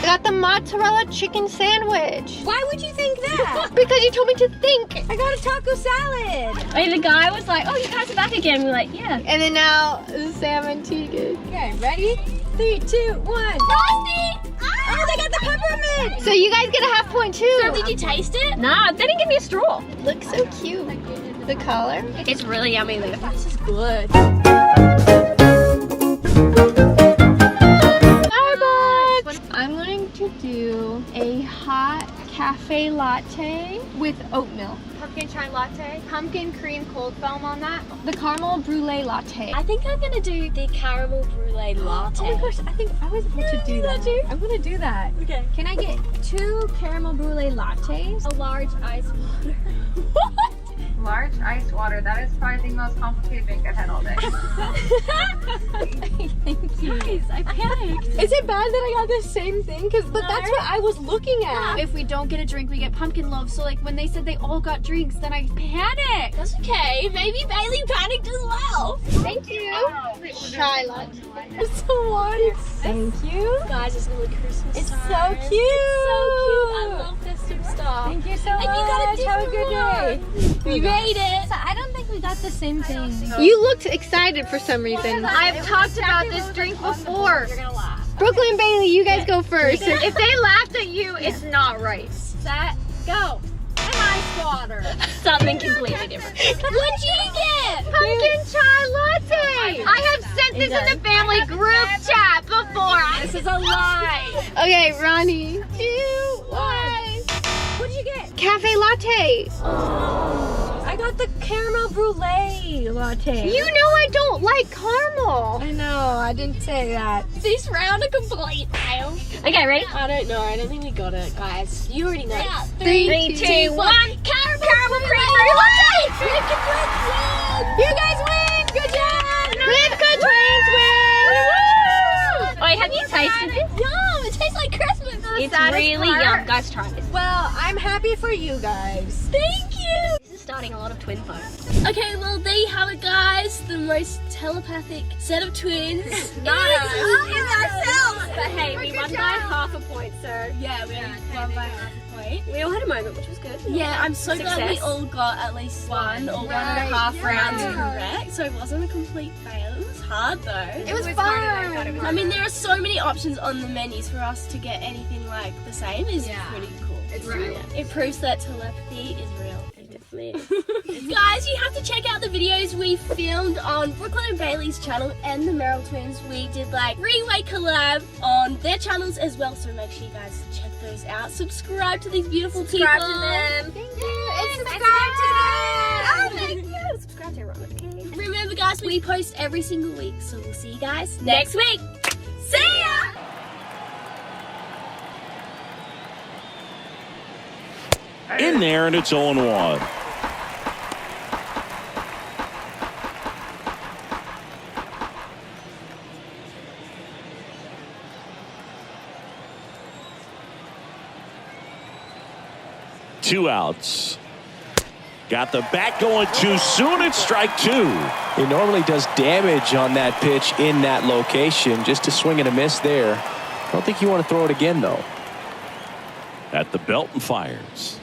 [SPEAKER 9] I got the mozzarella chicken sandwich.
[SPEAKER 2] Why would you think that?
[SPEAKER 9] Because you told me to think.
[SPEAKER 2] I got a taco salad. And the guy was like, oh, you guys are back again. We're like, yeah.
[SPEAKER 9] And then now, salmon chicken.
[SPEAKER 2] Okay, ready? 3, 2, 1. Frosty! Oh, they got the peppermint.
[SPEAKER 9] So you guys get a half point too.
[SPEAKER 2] So did you taste it? Nah, they didn't give me a straw.
[SPEAKER 9] Looks so cute. The color.
[SPEAKER 2] It's really yummy though. This is good.
[SPEAKER 9] Starbucks! I'm going to do a hot cafe latte with oat milk. Pumpkin chai latte, pumpkin cream cold foam on that. The caramel brulee latte.
[SPEAKER 2] I think I'm gonna do the caramel brulee latte.
[SPEAKER 9] Oh my gosh, I think I was about to do that. I'm gonna do that.
[SPEAKER 2] Okay.
[SPEAKER 9] Can I get 2 caramel brulee lattes?
[SPEAKER 2] A large ice water.
[SPEAKER 9] What?
[SPEAKER 8] Large ice water. That is probably the most complicated drink I've had all day.
[SPEAKER 9] Thank you.
[SPEAKER 2] Guys, I panicked.
[SPEAKER 9] Is it bad that I got the same thing? But that's what I was looking at.
[SPEAKER 8] If we don't get a drink, we get pumpkin loaf. So like when they said they all got drinks, then I panicked.
[SPEAKER 2] That's okay. Maybe Bailey panicked as well.
[SPEAKER 9] Thank you. Chai latte. It's so warm. Thank you.
[SPEAKER 2] Guys, it's little Christmas
[SPEAKER 9] It's
[SPEAKER 2] time.
[SPEAKER 9] so cute.
[SPEAKER 2] It's so cute. I love festive stuff.
[SPEAKER 9] Thank you so
[SPEAKER 2] And
[SPEAKER 9] much.
[SPEAKER 2] you got a
[SPEAKER 9] Have a good day.
[SPEAKER 2] You made it.
[SPEAKER 8] So I don't think we got the same thing.
[SPEAKER 9] You looked excited for some reason.
[SPEAKER 8] I've talked about this drink before.
[SPEAKER 2] You're gonna laugh.
[SPEAKER 9] Brooklyn and Bailey, you guys go first.
[SPEAKER 8] If they laughed at you, it's not right.
[SPEAKER 2] Set, go. And ice water. Something completely different. What'd you get?
[SPEAKER 8] Pumpkin chai latte. I have sent this in the family group chat before.
[SPEAKER 2] This is a lie.
[SPEAKER 9] Okay, Ronnie. 2, 1.
[SPEAKER 2] What'd you get?
[SPEAKER 9] Cafe latte.
[SPEAKER 2] I got the caramel brulee latte.
[SPEAKER 9] You know I don't like caramel.
[SPEAKER 2] I know, I didn't say that. This round a complete fail. Okay, ready? I don't know. I don't think we got it, guys. You already know. Yeah.
[SPEAKER 9] 3, 2, 1.
[SPEAKER 2] Caramel creamery latte.
[SPEAKER 9] You guys win. Good job. Rivka twins win.
[SPEAKER 2] Wait, have you tasted it? Yum! It tastes like Christmas. It's really yum. Guys, try this.
[SPEAKER 9] Well, I'm happy for you guys.
[SPEAKER 2] Thank you. This is starting a lot of twin fun. Okay, well there you have it, guys. The most telepathic set of twins. Not us. It's ourselves. But hey, we won by half a point, so yeah, we won by half a point. We all had a moment, which was good. Yeah, I'm so glad we all got at least one or 1.5 rounds correct. So it wasn't a complete fail. It was hard though.
[SPEAKER 9] It was fun.
[SPEAKER 2] I mean, there are so many options on the menus for us to get anything like the same is pretty cool.
[SPEAKER 9] It's real.
[SPEAKER 2] It proves that telepathy is real. It definitely is. Guys, you have to check out the videos we filmed on Brooklyn and Bailey's channel and the Merrill Twins. We did like 3-way collab on their channels as well, so make sure you guys check those out. Subscribe to these beautiful people.
[SPEAKER 8] Subscribe to them.
[SPEAKER 9] Thank you.
[SPEAKER 2] And subscribe to them. Oh, thank you. Subscribe to everyone, okay? Remember, guys, we post every single week, so we'll see you guys next week. See ya!
[SPEAKER 4] In there, and it's 0-1. Two outs. Got the bat going too soon. It's strike 2.
[SPEAKER 6] He normally does damage on that pitch in that location. Just a swing and a miss there. I don't think you want to throw it again, though.
[SPEAKER 4] At the belt and fires.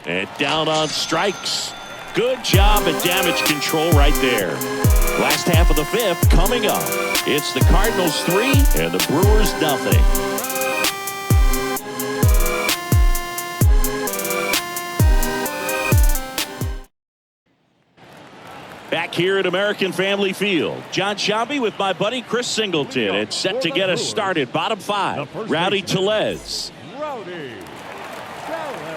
[SPEAKER 4] And down on strikes. Good job at damage control right there. Last half of the 5th coming up. It's the Cardinals 3 and the Brewers nothing. Back here at American Family Field, John Shabby with my buddy Chris Singleton. It's set to get us started. Bottom 5, Rowdy Tellez.
[SPEAKER 5] Rowdy Tellez.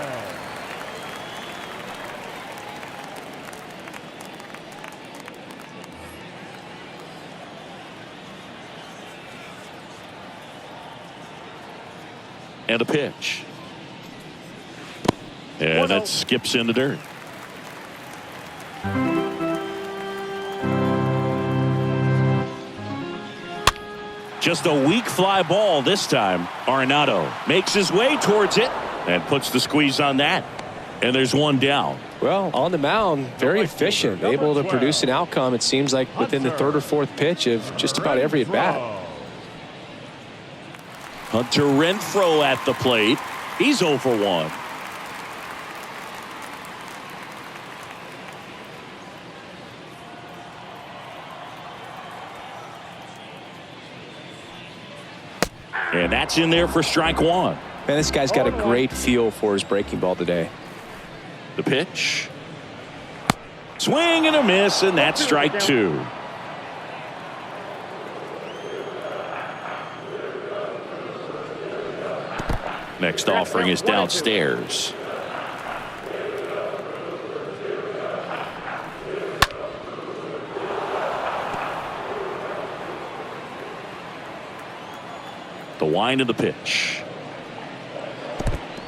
[SPEAKER 4] And a pitch. And that skips in the dirt. Just a weak fly ball this time. Arenado makes his way towards it and puts the squeeze on that. And there's one down.
[SPEAKER 6] Well, on the mound, very efficient, able to produce an outcome, it seems like, within the third or fourth pitch of just about every at-bat.
[SPEAKER 4] Hunter Renfroe at the plate. He's 0 for 1. And that's in there for strike one.
[SPEAKER 6] Man, this guy's got a great feel for his breaking ball today.
[SPEAKER 4] The pitch. Swing and a miss, and that's strike two. Next offering is downstairs. The wind of the pitch.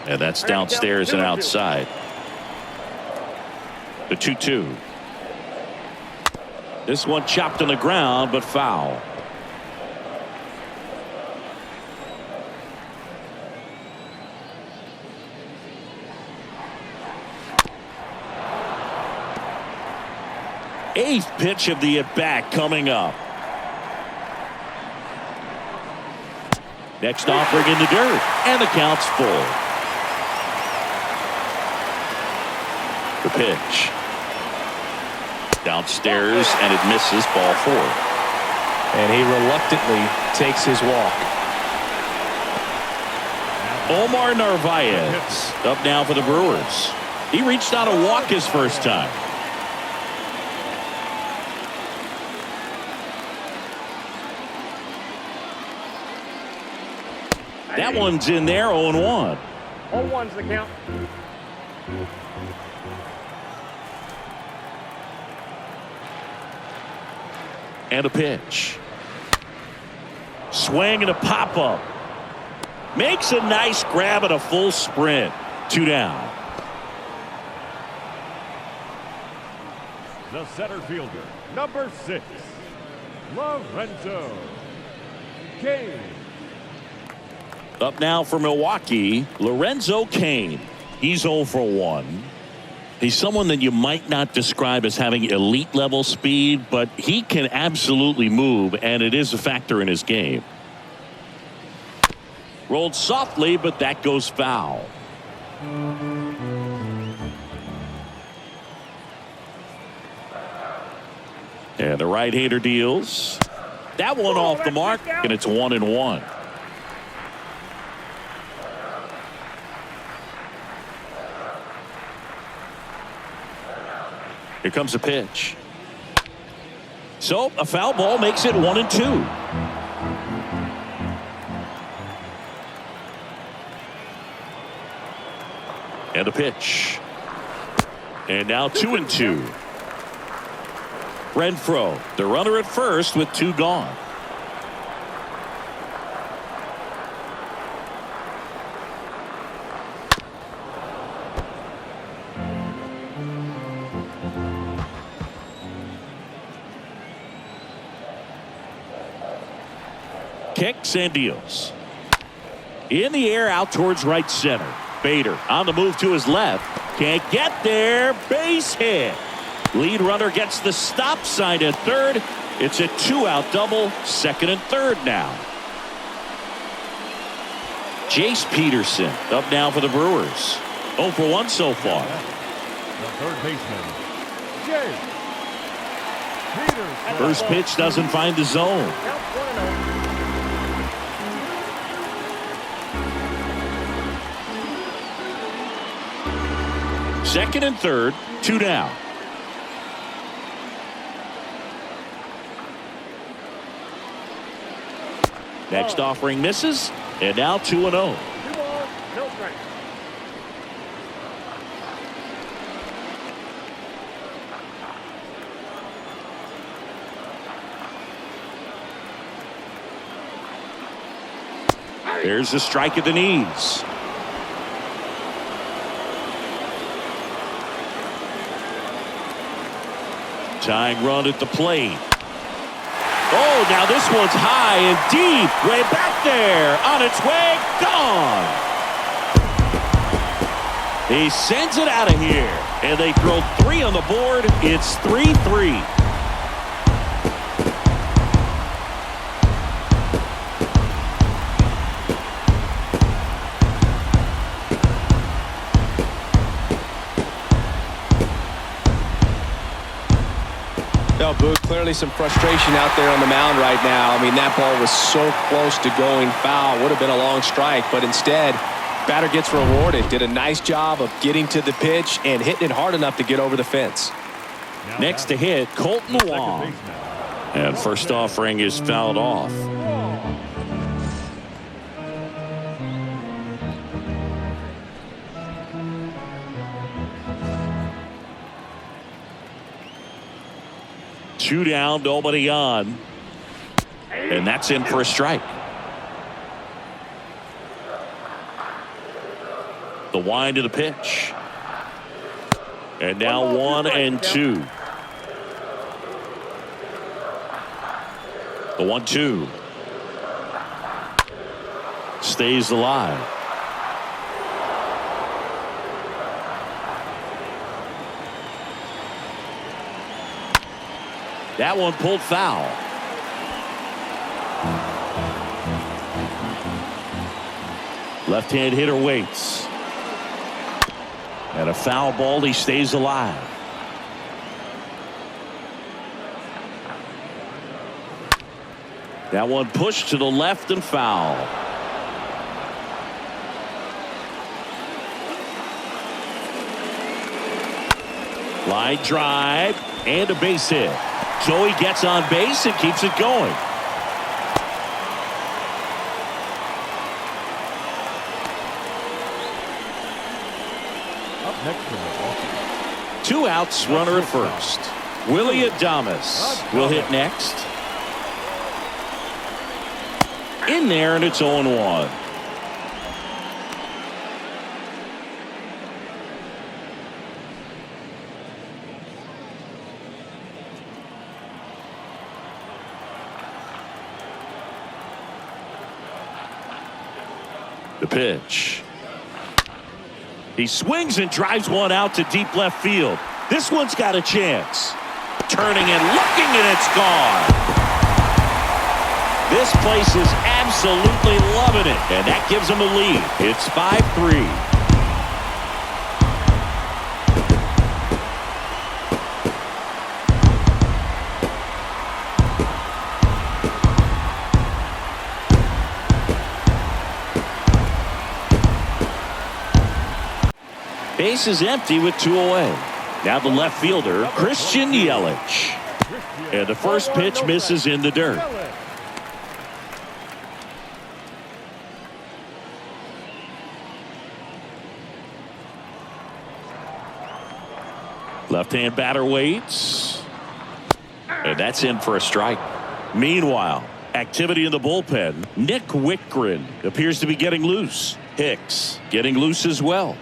[SPEAKER 4] And that's downstairs and outside. The 2-2. This one chopped on the ground, but foul. Eighth pitch of the at-bat coming up. Next offering in the dirt, and the count's full. The pitch. Downstairs, and it misses, ball 4.
[SPEAKER 6] And he reluctantly takes his walk.
[SPEAKER 4] Omar Narvaez up now for the Brewers. He reached out a walk his first time. That one's in there, 0-1.
[SPEAKER 5] 0-1's the count.
[SPEAKER 4] And a pitch. Swing and a pop-up. Makes a nice grab at a full sprint. 2 down.
[SPEAKER 5] The center fielder, number 6, Lorenzo Cain.
[SPEAKER 4] Up now for Milwaukee, Lorenzo Cain. He's 0 for 1. He's someone that you might not describe as having elite level speed, but he can absolutely move, and it is a factor in his game. Rolled softly, but that goes foul. And the right-hander deals. That one off the mark, and it's 1-1. Here comes a pitch. So a foul ball makes it 1-2. And a pitch. And now 2-2. Renfroe, the runner at first with 2 gone. Kicks and deals. In the air out towards right center. Bader on the move to his left. Can't get there. Base hit. Lead runner gets the stop sign at third. It's a 2-out double. Second and third now. Jace Peterson up now for the Brewers. 0 for 1 so far.
[SPEAKER 5] The third baseman, Jace Peterson.
[SPEAKER 4] First pitch doesn't find the zone. Second and third, 2 down. Next offering misses, and now 2-0.
[SPEAKER 5] 2 balls, no strikes.
[SPEAKER 4] There's a strike at the knees. Tying run at the plate. Oh, now this one's high and deep. Way back there. On its way. Gone. He sends it out of here. And they throw 3 on the board. It's 3-3.
[SPEAKER 6] No, Boog, clearly some frustration out there on the mound right now. I mean, that ball was so close to going foul. Would have been a long strike, but instead, batter gets rewarded. Did a nice job of getting to the pitch and hitting it hard enough to get over the fence.
[SPEAKER 4] Next to hit, Colton Wong. And first offering is fouled off. Two down, nobody on. And that's in for a strike. The wind of the pitch. And now 1-2. The 1-2. Stays alive. That one pulled foul. Left-hand hitter waits. And a foul ball, he stays alive. That one pushed to the left and foul. Line drive and a base hit. Joey gets on base and keeps it going.
[SPEAKER 5] Up next from Milwaukee.
[SPEAKER 4] 2 outs, runner at first. Willie Adames will hit next. In there, and it's 0-1. The pitch. He swings and drives one out to deep left field. This one's got a chance. Turning and looking, and it's gone. This place is absolutely loving it, and that gives them a lead. It's 5-3. Base is empty with 2 away. Now the left fielder, Christian Yelich. And the first pitch misses in the dirt. Left-hand batter waits. And that's in for a strike. Meanwhile, activity in the bullpen. Nick Wickgren appears to be getting loose. Hicks getting loose as well.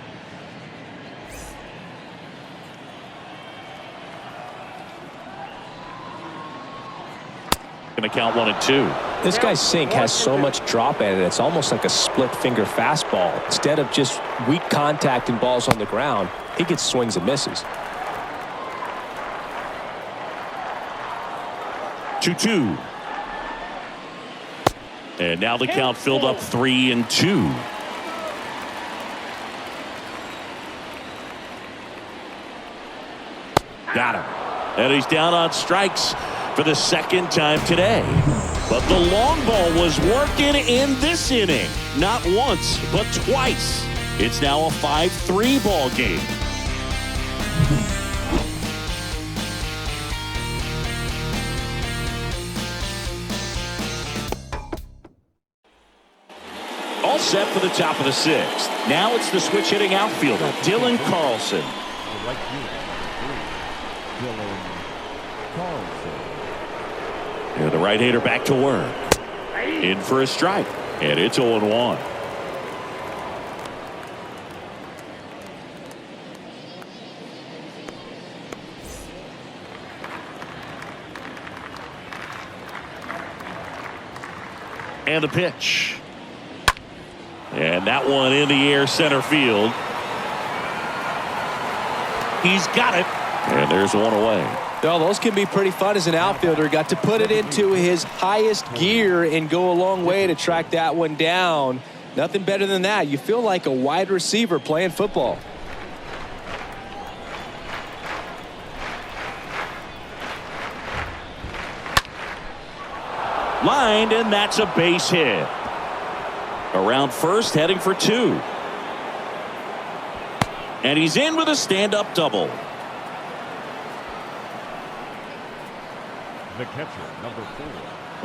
[SPEAKER 4] Going to count 1-2.
[SPEAKER 6] This guy's sink has so much drop at it, it's almost like a split finger fastball. Instead of just weak contact and balls on the ground, he gets swings and misses.
[SPEAKER 4] 2-2. And now the count filled up 3-2. Got him. And he's down on strikes for the second time today. But the long ball was working in this inning. Not once, but twice. It's now a 5-3 ball game. All set for the top of the 6th. Now it's the switch hitting outfielder, Dylan Carlson.
[SPEAKER 5] The right fielder, Dylan Carlson.
[SPEAKER 4] And the right-hander back to work. In for a strike. And it's 0-1. And the pitch. And that one in the air center field. He's got it. And there's one away.
[SPEAKER 6] Well, those can be pretty fun as an outfielder. Got to put it into his highest gear and go a long way to track that one down. Nothing better than that. You feel like a wide receiver playing football.
[SPEAKER 4] Lined, and that's a base hit. Around first, heading for 2. And he's in with a stand-up double.
[SPEAKER 5] The catcher, number 4.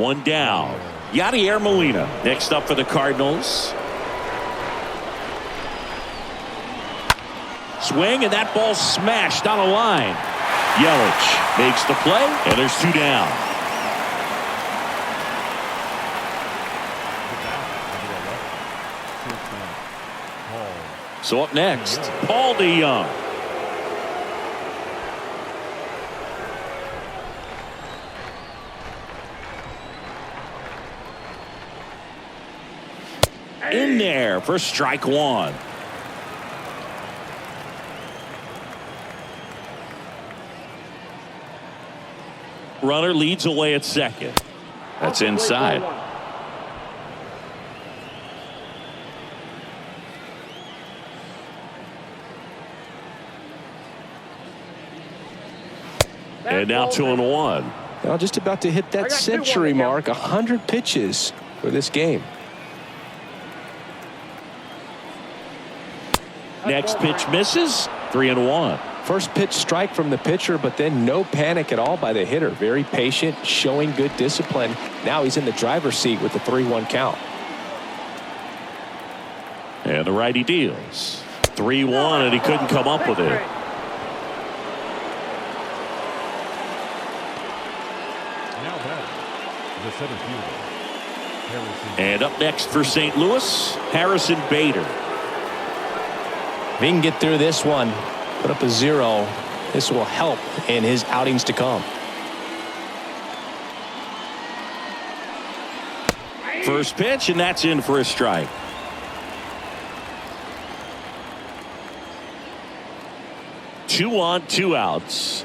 [SPEAKER 4] One down. Yadier Molina next up for the Cardinals. Swing, and that ball smashed on a line. Yelich makes the play, and there's 2 down. So up next, Paul DeYoung. In there for strike 1. Runner leads away at second. That's inside. And now 2-1.
[SPEAKER 6] Well, just about to hit that century mark. 100 pitches for this game.
[SPEAKER 4] Next pitch misses. 3-1.
[SPEAKER 6] First pitch strike from the pitcher, but then no panic at all by the hitter. Very patient, showing good discipline. Now he's in the driver's seat with the 3-1 count.
[SPEAKER 4] And the righty deals. 3-1, and he couldn't come up with it.
[SPEAKER 5] The center fielder, Harrison.
[SPEAKER 4] And up next for St. Louis, Harrison Bader.
[SPEAKER 6] If he can get through this one, put up a 0, this will help in his outings to come.
[SPEAKER 4] First pitch, and that's in for a strike. Two on, 2 outs.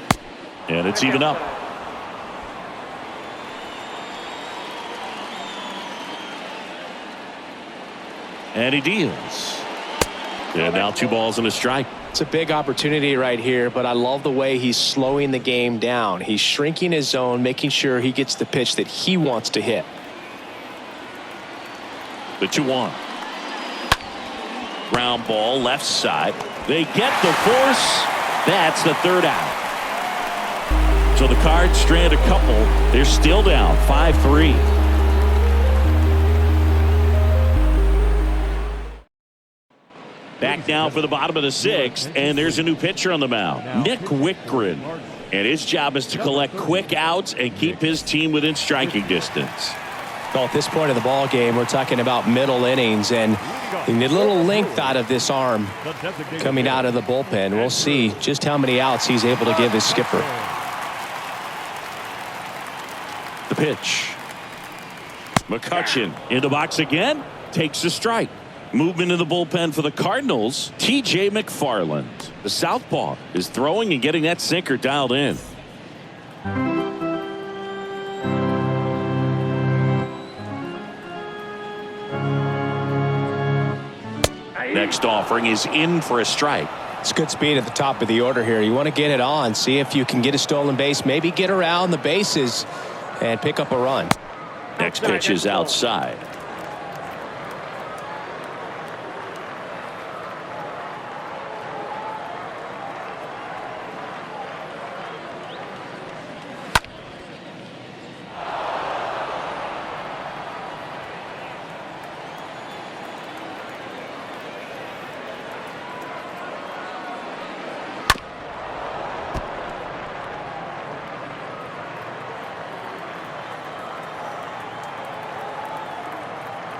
[SPEAKER 4] And it's even up. And he deals. And now 2 balls and a strike.
[SPEAKER 6] It's a big opportunity right here, but I love the way he's slowing the game down. He's shrinking his zone, making sure he gets the pitch that he wants to hit.
[SPEAKER 4] The 2-1. Ground ball left side. They get the force. That's the 3rd out. So the Cards strand a couple. They're still down 5-3. Back now for the bottom of the 6th, and there's a new pitcher on the mound, Nick Wickgren. And his job is to collect quick outs and keep his team within striking distance.
[SPEAKER 6] Well, at this point of the ball game, we're talking about middle innings, and you need a little length out of this arm coming out of the bullpen. We'll see just how many outs he's able to give his skipper.
[SPEAKER 4] The pitch. McCutchen in the box again, takes a strike. Movement in the bullpen for the Cardinals, T.J. McFarland. The southpaw is throwing and getting that sinker dialed in. Next offering is in for a strike.
[SPEAKER 6] It's good speed at the top of the order here. You want to get it on, see if you can get a stolen base, maybe get around the bases and pick up a run.
[SPEAKER 4] Next pitch is outside.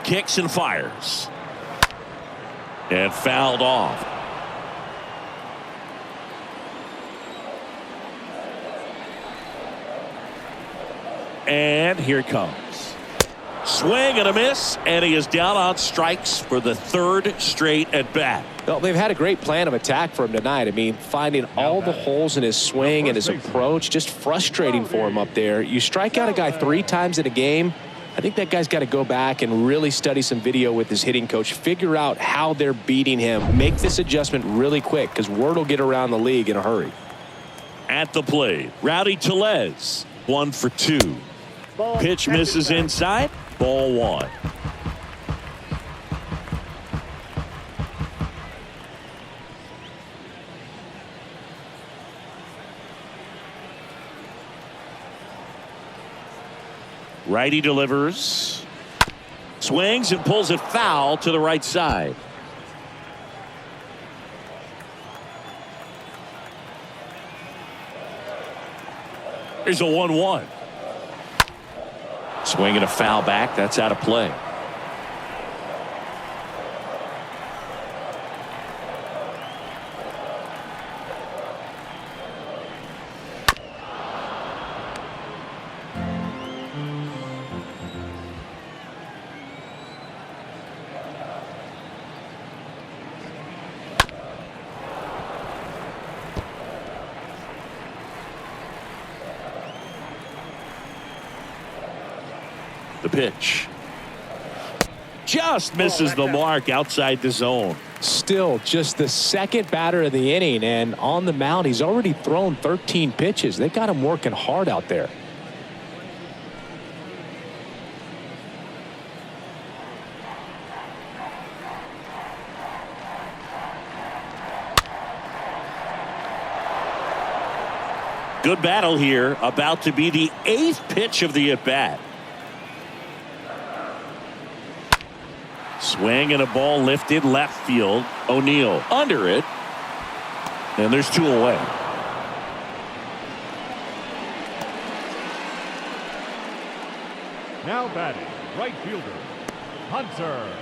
[SPEAKER 4] Kicks and fires. And fouled off. And here it comes. Swing and a miss, and he is down on strikes for the third straight at bat.
[SPEAKER 6] Well, they've had a great plan of attack for him tonight. I mean, finding all the holes in his swing and his approach, just frustrating for him up there. You strike out a guy 3 times in a game, I think that guy's got to go back and really study some video with his hitting coach, figure out how they're beating him, make this adjustment really quick, because word will get around the league in a hurry.
[SPEAKER 4] At the plate, Rowdy Tellez, 1 for 2. Pitch misses inside, ball 1. Righty delivers, swings and pulls it foul to the right side. Here's a 1-1. Swing and a foul back. That's out of play. The pitch just misses the mark outside the zone.
[SPEAKER 6] Still just the second batter of the inning, and on the mound he's already thrown 13 pitches. They got him working hard out there.
[SPEAKER 4] Good battle here, about to be the 8th pitch of the at-bat. Swing and a ball lifted left field. O'Neill under it. And there's 2 away.
[SPEAKER 5] Now batting, right fielder, Hunter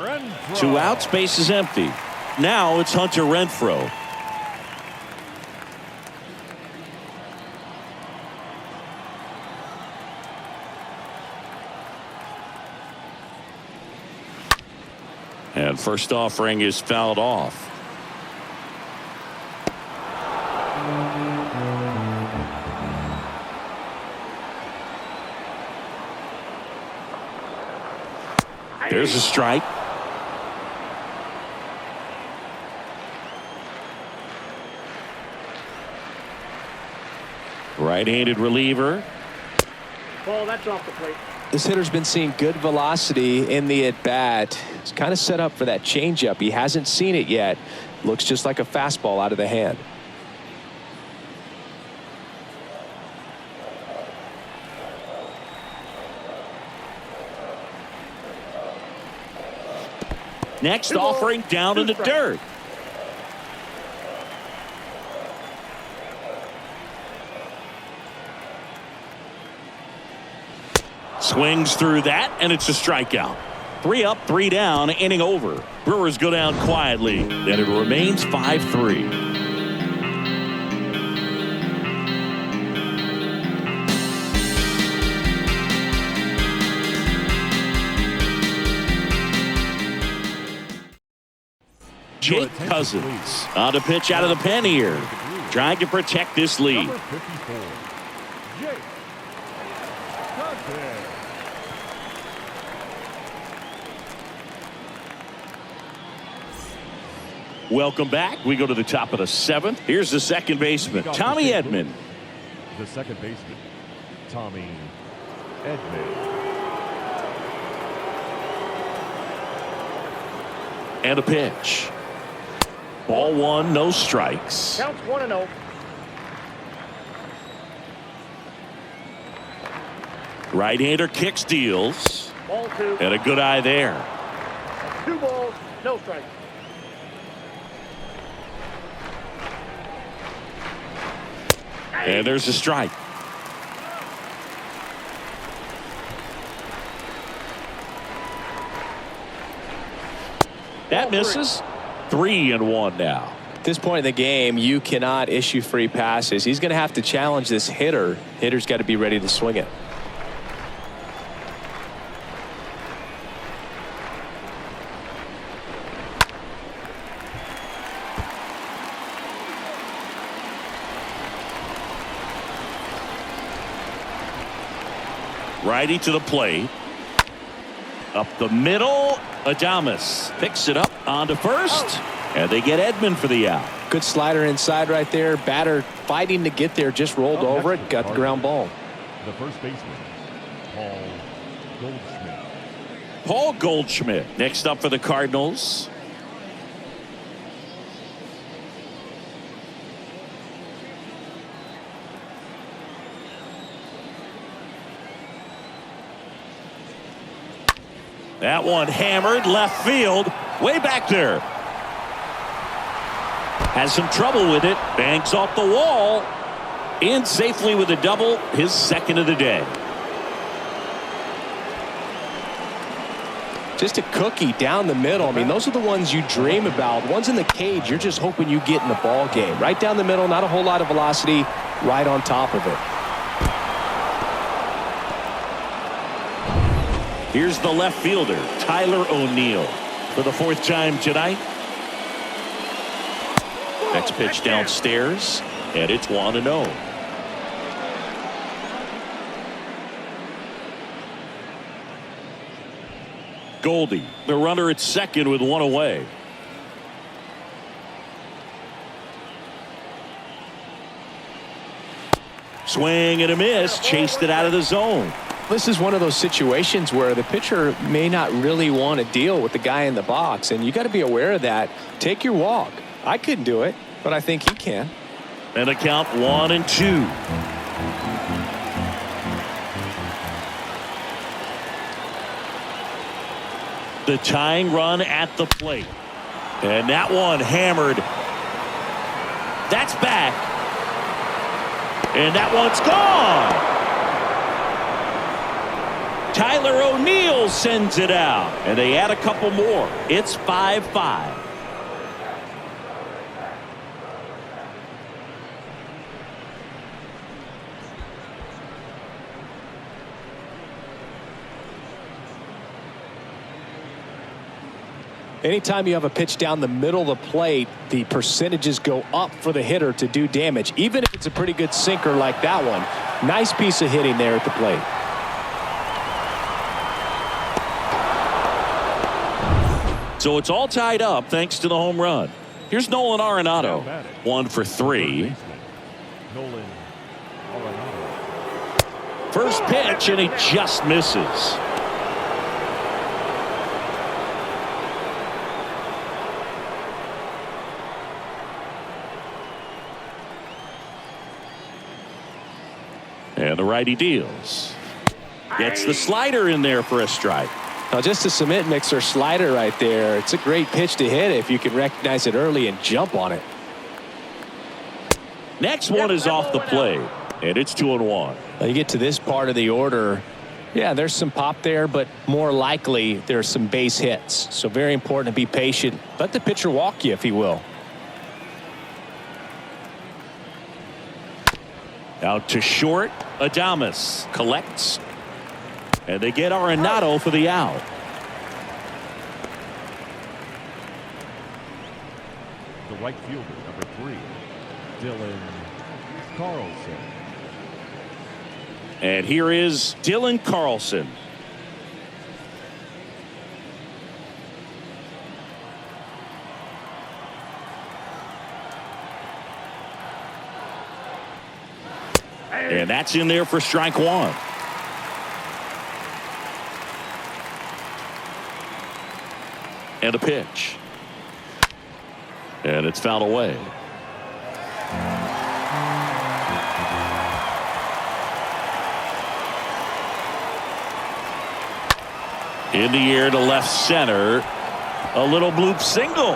[SPEAKER 5] Renfroe.
[SPEAKER 4] 2 outs, base is empty. Now it's Hunter Renfroe. And first offering is fouled off. There's a strike. Right-handed reliever.
[SPEAKER 7] Ball, that's off the plate.
[SPEAKER 6] This hitter's been seeing good velocity in the at-bat. It's kind of set up for that changeup. He hasn't seen it yet. Looks just like a fastball out of the hand.
[SPEAKER 4] Next offering down in the dirt. Swings through that, and it's a strikeout. 3 up, 3 down, inning over. Brewers go down quietly, and it remains 5-3. Jake Cousins on to pitch out of the pen here, trying to protect this lead.
[SPEAKER 5] Number 54, Jake Cousins.
[SPEAKER 4] Welcome back. We go to the top of the 7th. Here's the second baseman, Tommy Edman.
[SPEAKER 5] The second baseman, Tommy Edman.
[SPEAKER 4] And a pitch. Ball 1, no strikes.
[SPEAKER 7] Counts 1-0.
[SPEAKER 4] Right-hander kicks, deals.
[SPEAKER 7] Ball 2.
[SPEAKER 4] And a good eye there.
[SPEAKER 7] 2 balls, no strikes.
[SPEAKER 4] And there's a strike. That misses. 3-1 now.
[SPEAKER 6] At this point in the game, you cannot issue free passes. He's going to have to challenge this hitter. Hitter's got to be ready to swing it.
[SPEAKER 4] Righty to the plate. Up the middle. Adames picks it up onto first. And they get Edman for the out.
[SPEAKER 6] Good slider inside right there. Batter fighting to get there. Just rolled over it. Got the ground ball.
[SPEAKER 5] The first baseman, Paul Goldschmidt.
[SPEAKER 4] Paul Goldschmidt next up for the Cardinals. That one hammered left field. Way back there. Has some trouble with it. Banks off the wall. In safely with a double. His second of the day.
[SPEAKER 6] Just a cookie down the middle. I mean, those are the ones you dream about. Ones in the cage, you're just hoping you get in the ball game. Right down the middle, not a whole lot of velocity. Right on top of it.
[SPEAKER 4] Here's the left fielder, Tyler O'Neill, for the fourth time tonight. Next pitch downstairs, and it's 1-0. Goldie, the runner at second with one away. Swing and a miss, chased it out of the zone.
[SPEAKER 6] This is one of those situations where the pitcher may not really want to deal with the guy in the box, and you got to be aware of that. Take your walk. I couldn't do it, but I think he can.
[SPEAKER 4] And a count 1-2. The tying run at the plate. And that one hammered. That's back. And that one's gone. Tyler O'Neill sends it out. And they add a couple more. It's 5-5.
[SPEAKER 6] Anytime you have a pitch down the middle of the plate, the percentages go up for the hitter to do damage, even if it's a pretty good sinker like that one. Nice piece of hitting there at the plate.
[SPEAKER 4] So it's all tied up thanks to the home run. Here's Nolan Arenado. 1 for 3.
[SPEAKER 5] Nolan Arenado.
[SPEAKER 4] First pitch, and he just misses. And the righty deals. Gets the slider in there for a strike.
[SPEAKER 6] Now just a cement mixer slider right there. It's a great pitch to hit if you can recognize it early and jump on it.
[SPEAKER 4] Next one is off the plate, and it's 2-1.
[SPEAKER 6] Now you get to this part of the order. Yeah, there's some pop there, but more likely there's some base hits. So very important to be patient. Let the pitcher walk you if he will.
[SPEAKER 4] Out to short. Adames collects. And they get Arenado for the out.
[SPEAKER 5] The right fielder, number 3, Dylan Carlson.
[SPEAKER 4] And here is Dylan Carlson. And that's in there for strike one. And a pitch. And it's fouled away. In the air to left center. A little bloop single.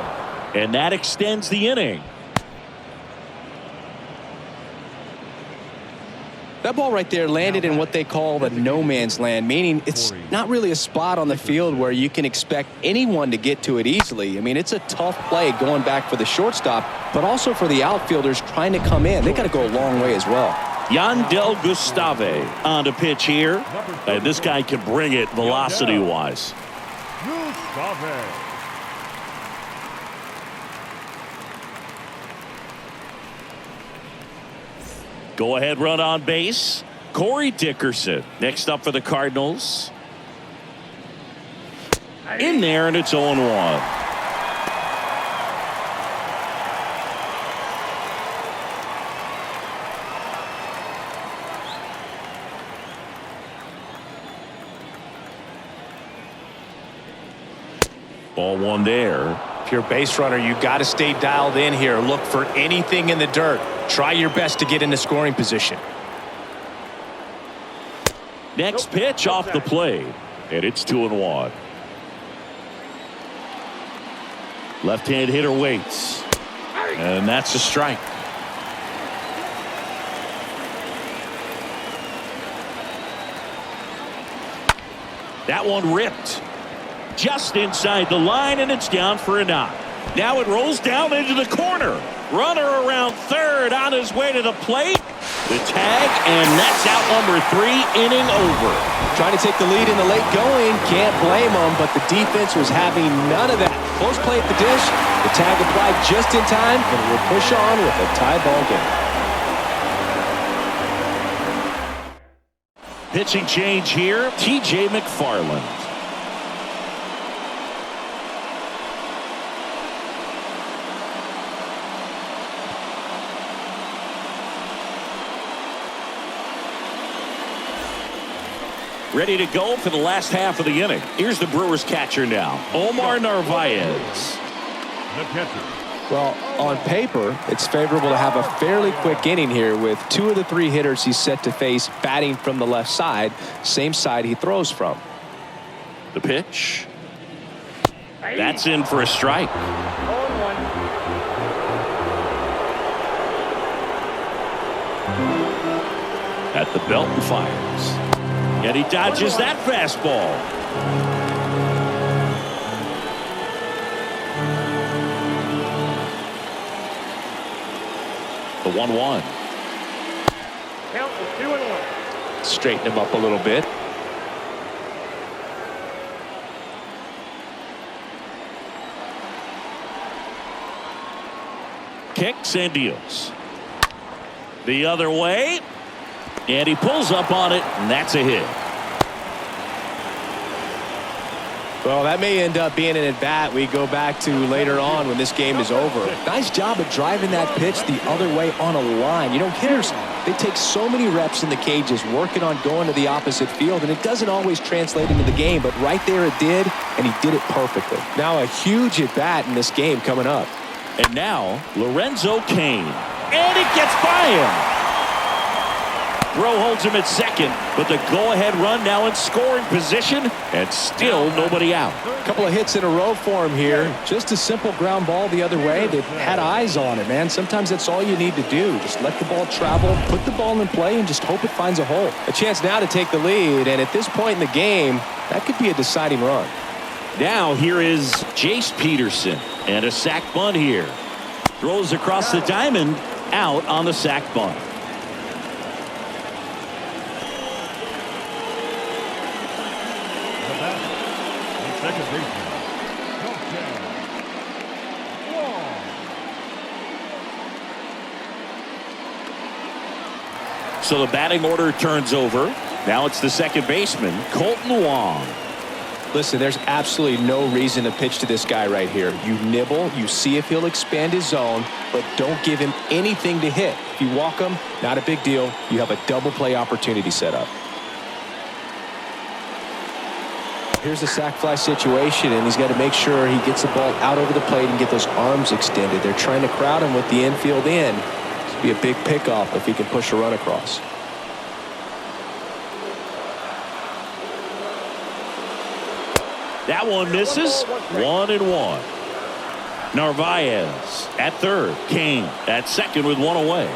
[SPEAKER 4] And that extends the inning.
[SPEAKER 6] That ball right there landed in what they call the no man's land, meaning it's not really a spot on the field where you can expect anyone to get to it easily. I mean, it's a tough play going back for the shortstop, but also for the outfielders trying to come in. They got to go a long way as well.
[SPEAKER 4] Yandel Gustave on the pitch here. And this guy can bring it velocity-wise.
[SPEAKER 5] Gustave.
[SPEAKER 4] Go ahead run on base. Corey Dickerson next up for the Cardinals. In there, and it's 0-1. Ball one there.
[SPEAKER 6] If you're a base runner, you got to stay dialed in here. Look for anything in the dirt. Try your best to get into scoring position.
[SPEAKER 4] Next pitch off the plate, and it's 2-1. Left-hand hitter waits, and that's a strike. That one ripped just inside the line, and it's down for a knock. Now it rolls down into the corner. Runner around third on his way to the plate. The tag, and that's out number 3, inning over.
[SPEAKER 6] Trying to take the lead in the late going. Can't blame them, but the defense was having none of that. Close play at the dish. The tag applied just in time, and we'll push on with a tie ball game.
[SPEAKER 4] Pitching change here, T.J. McFarland. Ready to go for the last half of the inning. Here's the Brewers catcher now, Omar Narvaez.
[SPEAKER 5] The catcher.
[SPEAKER 6] Well, on paper, it's favorable to have a fairly quick inning here with 2 of the 3 hitters he's set to face batting from the left side, same side he throws from.
[SPEAKER 4] The pitch. That's in for a strike. At the belt and fires. And he dodges that fastball. The 1-1.
[SPEAKER 12] Count is 2-1.
[SPEAKER 6] Straighten him up a little bit.
[SPEAKER 4] Kicks and deals. The other way. And he pulls up on it, and that's a hit.
[SPEAKER 6] Well, that may end up being an at-bat we go back to later on when this game is over. Nice job of driving that pitch the other way on a line. You know, hitters, they take so many reps in the cages working on going to the opposite field, and it doesn't always translate into the game, but right there it did, and he did it perfectly. Now a huge at-bat in this game coming up.
[SPEAKER 4] And now, Lorenzo Cain. And it gets by him. Throw holds him at second, but the go-ahead run now in scoring position, and still nobody out.
[SPEAKER 6] A couple of hits in a row for him here. Just a simple ground ball the other way. They've had eyes on it, man. Sometimes that's all you need to do. Just let the ball travel, put the ball in play, and just hope it finds a hole. A chance now to take the lead, and at this point in the game, that could be a deciding run.
[SPEAKER 4] Now here is Jace Peterson, and a sac bunt here. Throws across the diamond, out on the sac bunt.
[SPEAKER 5] Second baseman.
[SPEAKER 4] So the batting order turns over. Now it's the second baseman, Colton Wong.
[SPEAKER 6] Listen, there's absolutely no reason to pitch to this guy right here. You nibble, you see if he'll expand his zone, but don't give him anything to hit. If you walk him, not a big deal. You have a double play opportunity set up. Here's the sac fly situation, and he's got to make sure he gets the ball out over the plate and get those arms extended. They're trying to crowd him with the infield in. This would be a big pickoff if he can push a run across.
[SPEAKER 4] That one misses. 1-1. Narvaez at third. Cain at second with one away.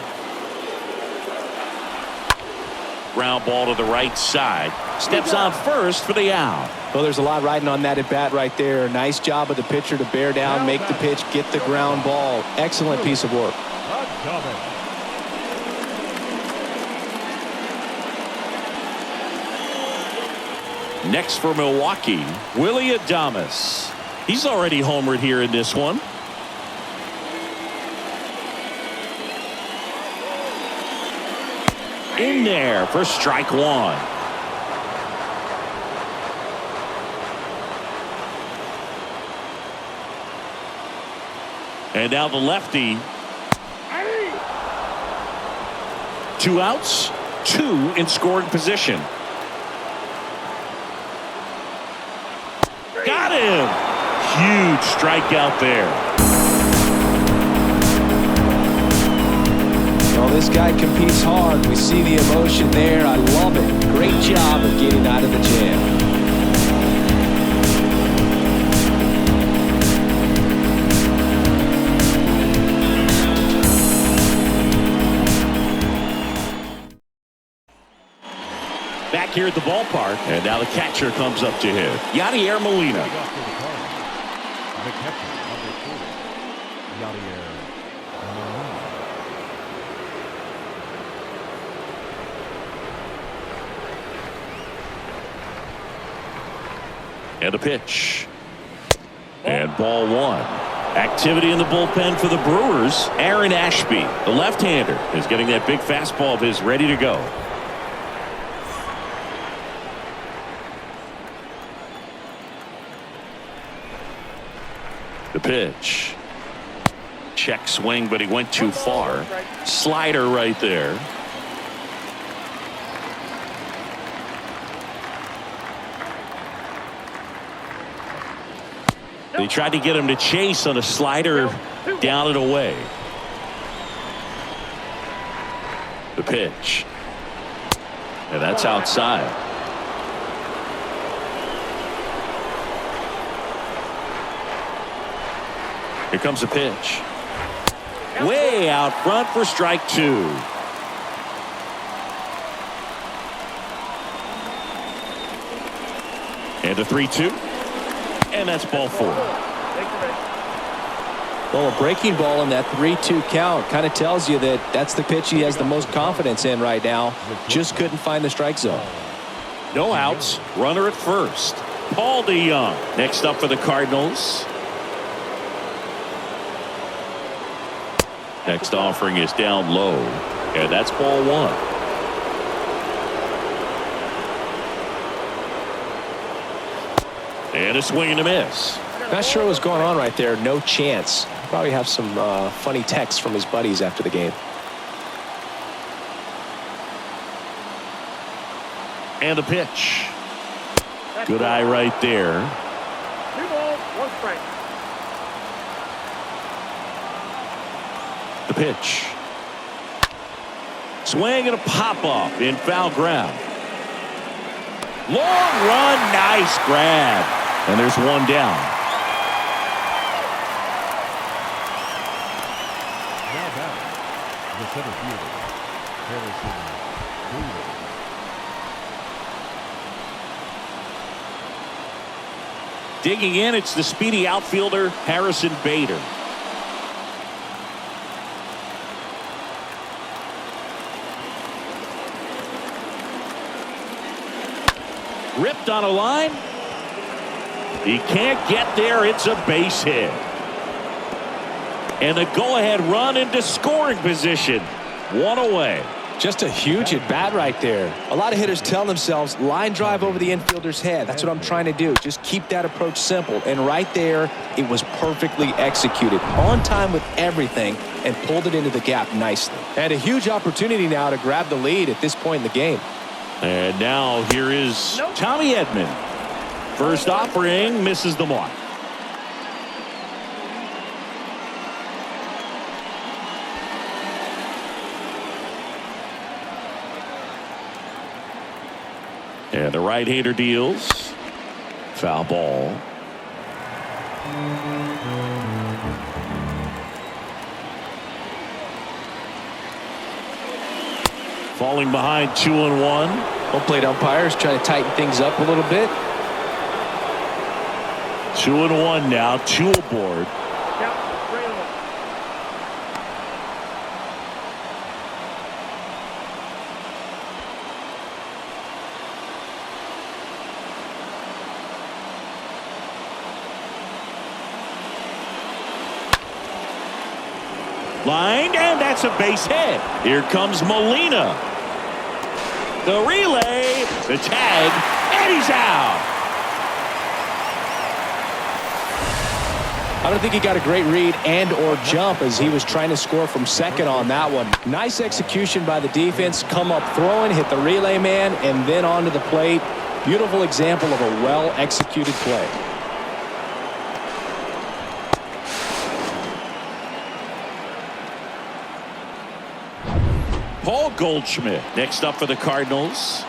[SPEAKER 4] Ground ball to the right side. Steps on first for the out.
[SPEAKER 6] Well, there's a lot riding on that at bat right there. Nice job of the pitcher to bear down, make the pitch, get the ground ball. Excellent piece of work.
[SPEAKER 4] Next for Milwaukee, Willie Adames. He's already homered here in this one. In there for strike one. And now the lefty. 2 outs, 2 in scoring position. Got him. Huge strikeout there.
[SPEAKER 6] Well, this guy competes hard. We see the emotion there. I love it. Great job of getting out of the jam.
[SPEAKER 4] Back here at the ballpark, and now the catcher comes up to him. Yadier Molina.
[SPEAKER 5] The catcher, number 40, Yadier Molina.
[SPEAKER 4] And a pitch. And ball one. Activity in the bullpen for the Brewers. Aaron Ashby, the left-hander, is getting that big fastball of his ready to go. The pitch. Check swing, but he went too far. Slider right there. They tried to get him to chase on a slider down and away. The pitch. And that's outside. Here comes a pitch. Way out front for strike two. And a 3-2. And that's ball four.
[SPEAKER 6] Well, a breaking ball in that 3-2 count kind of tells you that that's the pitch he has the most confidence in right now. Just couldn't find the strike zone.
[SPEAKER 4] No outs. Runner at first. Paul DeYoung next up for the Cardinals. Next offering is down low. And that's ball one. And a swing and a miss.
[SPEAKER 6] Not sure what's going on right there. No chance. Probably have some funny texts from his buddies after the game.
[SPEAKER 4] And a pitch. Good eye right there.
[SPEAKER 12] 2 balls, 1 strike.
[SPEAKER 4] The pitch. Swing and a pop-off in foul ground. Long run, nice grab. And there's one down.
[SPEAKER 5] Now back, the center fielder, Harrison Bader.
[SPEAKER 4] Digging in, it's the speedy outfielder, Harrison Bader. Ripped on a line. He can't get there. It's a base hit. And the go-ahead run into scoring position. One away.
[SPEAKER 6] Just a huge at-bat right there. A lot of hitters tell themselves, line drive over the infielder's head. That's what I'm trying to do. Just keep that approach simple. And right there, it was perfectly executed. On time with everything and pulled it into the gap nicely. And a huge opportunity now to grab the lead at this point in the game.
[SPEAKER 4] And now here is Tommy Edman. First offering misses the mark. And the right-hander deals. Foul ball. Falling behind 2-1.
[SPEAKER 6] Home plate umpires trying to tighten things up a little bit.
[SPEAKER 4] 2-1 now, 2 aboard. Lined, and that's a base hit. Here comes Molina. The relay, the tag, and he's out.
[SPEAKER 6] I don't think he got a great read and or jump as he was trying to score from second on that one. Nice execution by the defense. Come up throwing, hit the relay man, and then onto the plate. Beautiful example of a well-executed play.
[SPEAKER 4] Paul Goldschmidt next up for the Cardinals.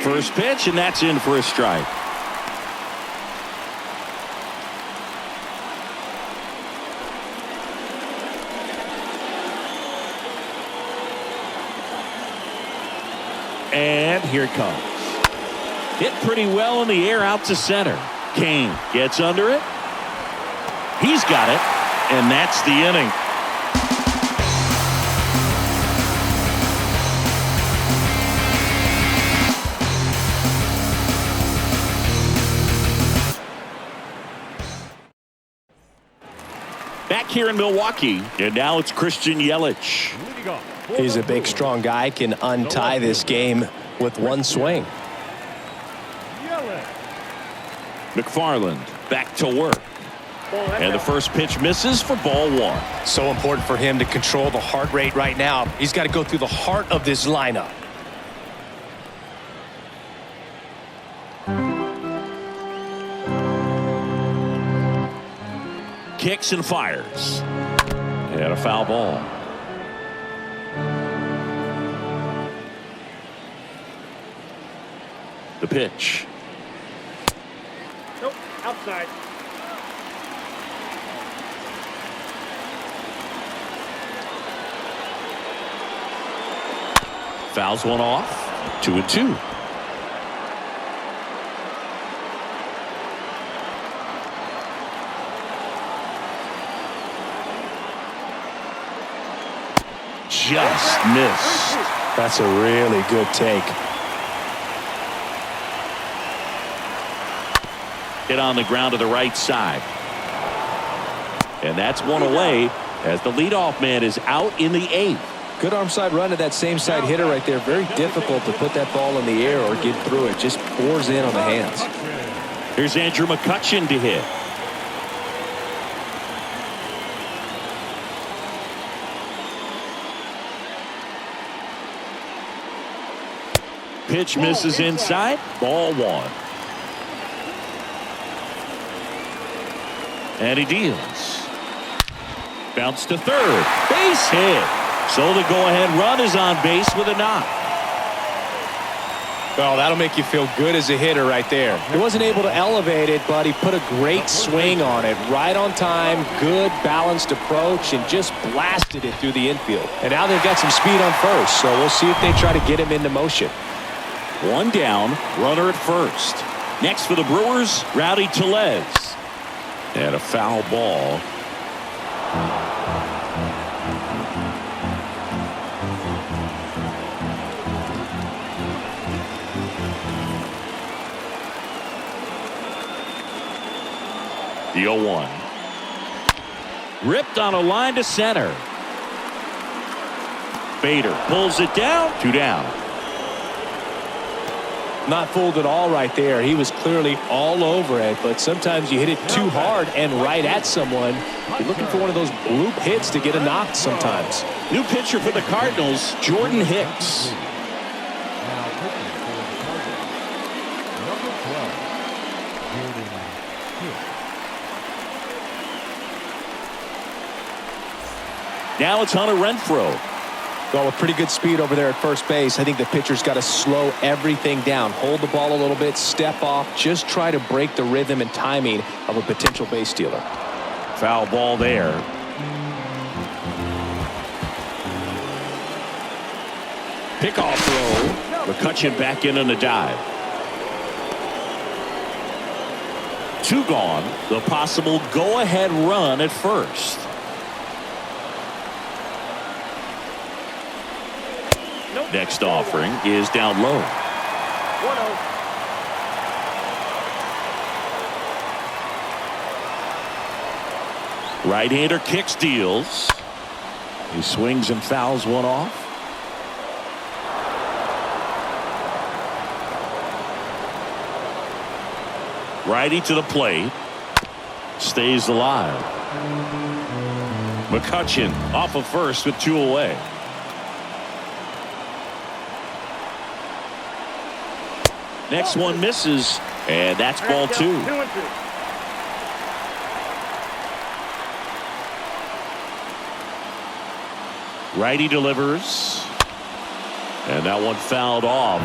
[SPEAKER 4] First pitch, and that's in for a strike. And here it comes. Hit pretty well in the air out to center. Kane gets under it. He's got it, and that's the inning. Back here in Milwaukee, and now it's Christian Yelich.
[SPEAKER 6] He's a big, strong guy, can untie this game with one swing.
[SPEAKER 4] McFarland back to work. And the first pitch misses for ball one.
[SPEAKER 6] So important for him to control the heart rate right now. He's got to go through the heart of this lineup.
[SPEAKER 4] Kicks and fires. And a foul ball. The pitch.
[SPEAKER 12] Nope, outside.
[SPEAKER 4] Fouls one off. 2-2. Just missed.
[SPEAKER 6] That's a really good take.
[SPEAKER 4] Hit on the ground to the right side. And that's one away as the leadoff man is out in the eighth.
[SPEAKER 6] Good arm side run to that same side hitter right there. Very difficult to put that ball in the air or get through it. Just pours in on the hands.
[SPEAKER 4] Here's Andrew McCutchen to hit. Pitch misses inside. Ball one. And he deals. Bounce to third. Base hit. So the go-ahead run is on base with a knock.
[SPEAKER 6] Well, that'll make you feel good as a hitter right there. He wasn't able to elevate it, but he put a great swing on it. Right on time, good balanced approach, and just blasted it through the infield. And now they've got some speed on first, so we'll see if they try to get him into motion.
[SPEAKER 4] One down, runner at first. Next for the Brewers, Rowdy Tellez. And a foul ball. The 0-1. Ripped on a line to center. Bader pulls it down. 2 down.
[SPEAKER 6] Not fooled at all right there. He was clearly all over it, but sometimes you hit it too hard and right at someone. You're looking for one of those bloop hits to get a knock sometimes.
[SPEAKER 4] New pitcher for the Cardinals, Jordan Hicks. Now it's Hunter Renfroe.
[SPEAKER 6] Well, with pretty good speed over there at first base, I think the pitcher's got to slow everything down. Hold the ball a little bit, step off, just try to break the rhythm and timing of a potential base stealer.
[SPEAKER 4] Foul ball there. Pickoff throw. McCutchen back in on a dive. 2 gone. The possible go-ahead run at first. Next offering is down low.
[SPEAKER 12] 1-0.
[SPEAKER 4] Right-hander kicks, deals. He swings and fouls one off. Righty to the plate. Stays alive. McCutchen off of first with 2 away. Next one misses, and that's ball 2.
[SPEAKER 12] 2-2.
[SPEAKER 4] Righty delivers. And that one fouled off.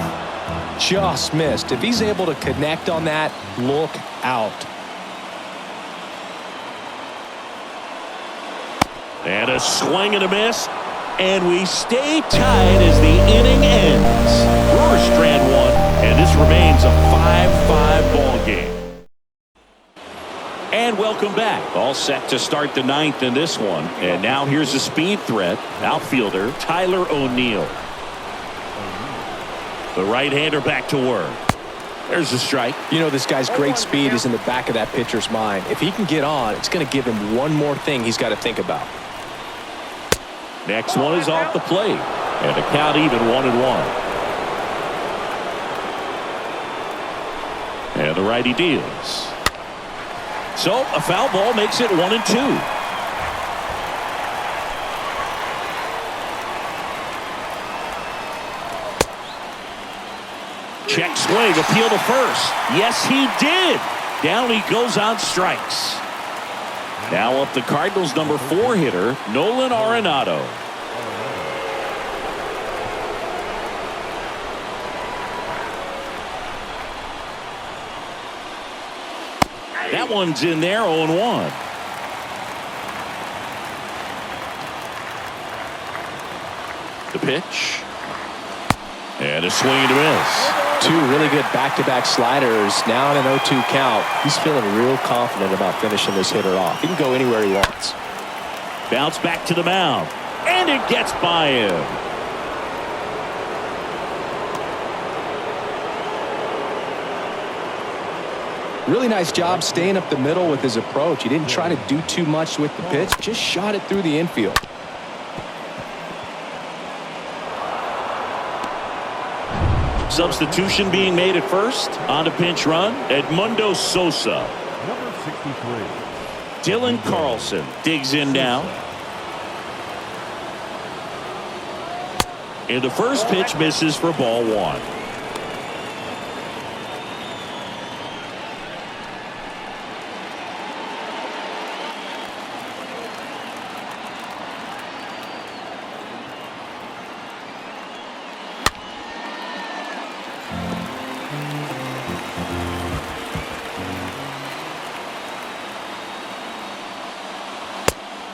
[SPEAKER 6] Just missed. If he's able to connect on that, look out.
[SPEAKER 4] And a swing and a miss. And we stay tied as the inning ends. Brewers strand 1, and this remains a 5-5 ball game. And welcome back. All set to start the 9th in this one. And now here's a speed threat. Outfielder Tyler O'Neill. The right-hander back to work. There's a strike.
[SPEAKER 6] You know, this guy's great speed is in the back of that pitcher's mind. If he can get on, it's going to give him one more thing he's got to think about.
[SPEAKER 4] Next one is off the plate. And the count even 1-1. And the righty deals. So a foul ball makes it 1-2. Check swing, appeal to first. Yes, he did. Down he goes on strikes. Now up the Cardinals' number 4 hitter, Nolan Arenado. That one's in there, 0-1. The pitch. And a swing and a miss.
[SPEAKER 6] 2 really good back-to-back sliders. Now in an 0-2 count. He's feeling real confident about finishing this hitter off. He can go anywhere he wants.
[SPEAKER 4] Bounce back to the mound. And it gets by him.
[SPEAKER 6] Really nice job staying up the middle with his approach. He didn't try to do too much with the pitch. Just shot it through the infield.
[SPEAKER 4] Substitution being made at first. On to pinch run, Edmundo Sosa.
[SPEAKER 5] Number 63.
[SPEAKER 4] Dylan Carlson digs in now. And the first pitch misses for ball 1.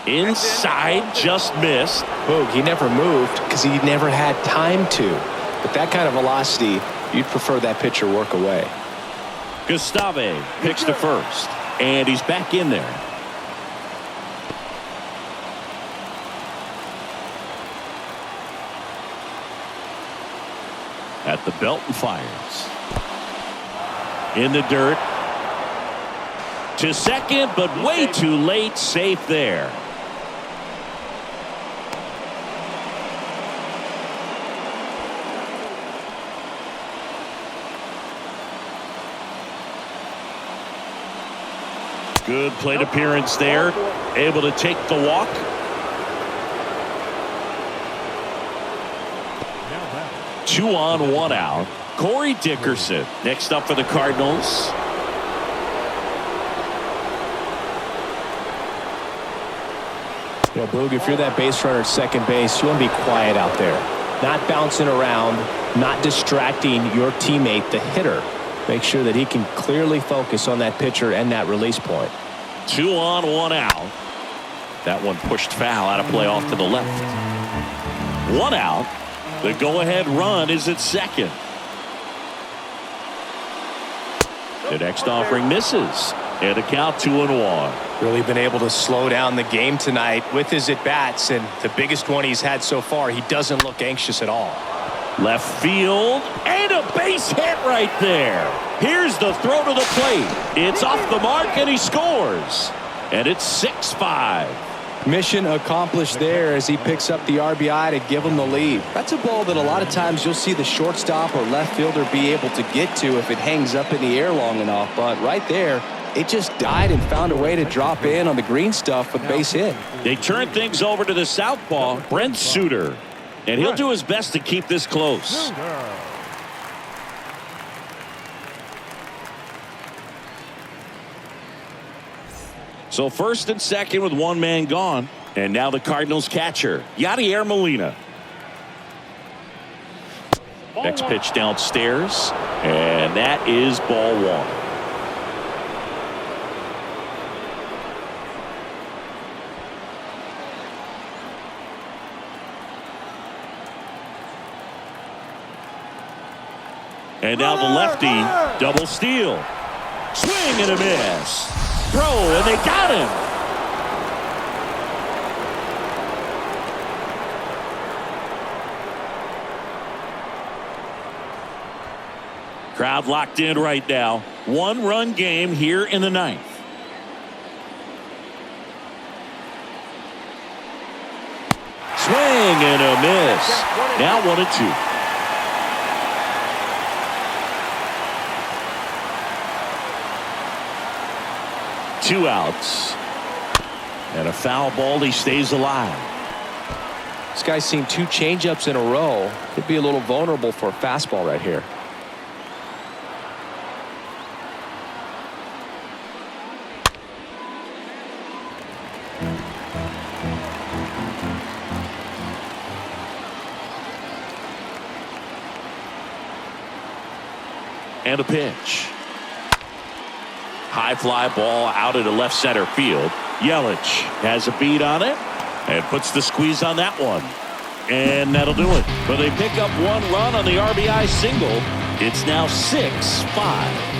[SPEAKER 4] Inside, just missed.
[SPEAKER 6] Boog, he never moved because he never had time to. But that kind of velocity, you'd prefer that pitcher work away.
[SPEAKER 4] Gustave picks to first, and he's back in there. At the belt and fires. In the dirt. To second, but way too late. Safe there. Good plate appearance there. Able to take the walk. Two on, 1 out. Corey Dickerson next up for the Cardinals.
[SPEAKER 6] You know, Boog, if you're that base runner at second base, you want to be quiet out there. Not bouncing around, not distracting your teammate, the hitter. Make sure that he can clearly focus on that pitcher and that release point.
[SPEAKER 4] 2 on, 1 out. That one pushed foul out of play off to the left. 1 out. The go-ahead run is at second. The next offering misses. And a count 2-1.
[SPEAKER 6] Really been able to slow down the game tonight with his at-bats, and the biggest one he's had so far, he doesn't look anxious at all.
[SPEAKER 4] Left field, and a base hit right there. Here's the throw to the plate. It's off the mark, and he scores. And it's 6-5.
[SPEAKER 6] Mission accomplished there as he picks up the RBI to give him the lead. That's a ball that a lot of times you'll see the shortstop or left fielder be able to get to if it hangs up in the air long enough. But right there, it just died and found a way to drop in on the green stuff with base hit.
[SPEAKER 4] They turn things over to the southpaw, Brent Suter. And he'll do his best to keep this close. So first and second with one man gone. And now the Cardinals catcher, Yadier Molina. Next pitch downstairs. And that is ball one. And now the lefty, double steal. Swing and a miss. Throw, and they got him. Crowd locked in right now. 1-run game here in the ninth. Swing and a miss. Now 1-2. Two outs. And a foul ball. He stays alive.
[SPEAKER 6] This guy's seen 2 changeups in a row. Could be a little vulnerable for a fastball right here.
[SPEAKER 4] And a pitch. High fly ball out into left center field. Yelich has a beat on it and puts the squeeze on that one. And that'll do it. But they pick up 1 run on the RBI single. It's now 6-5.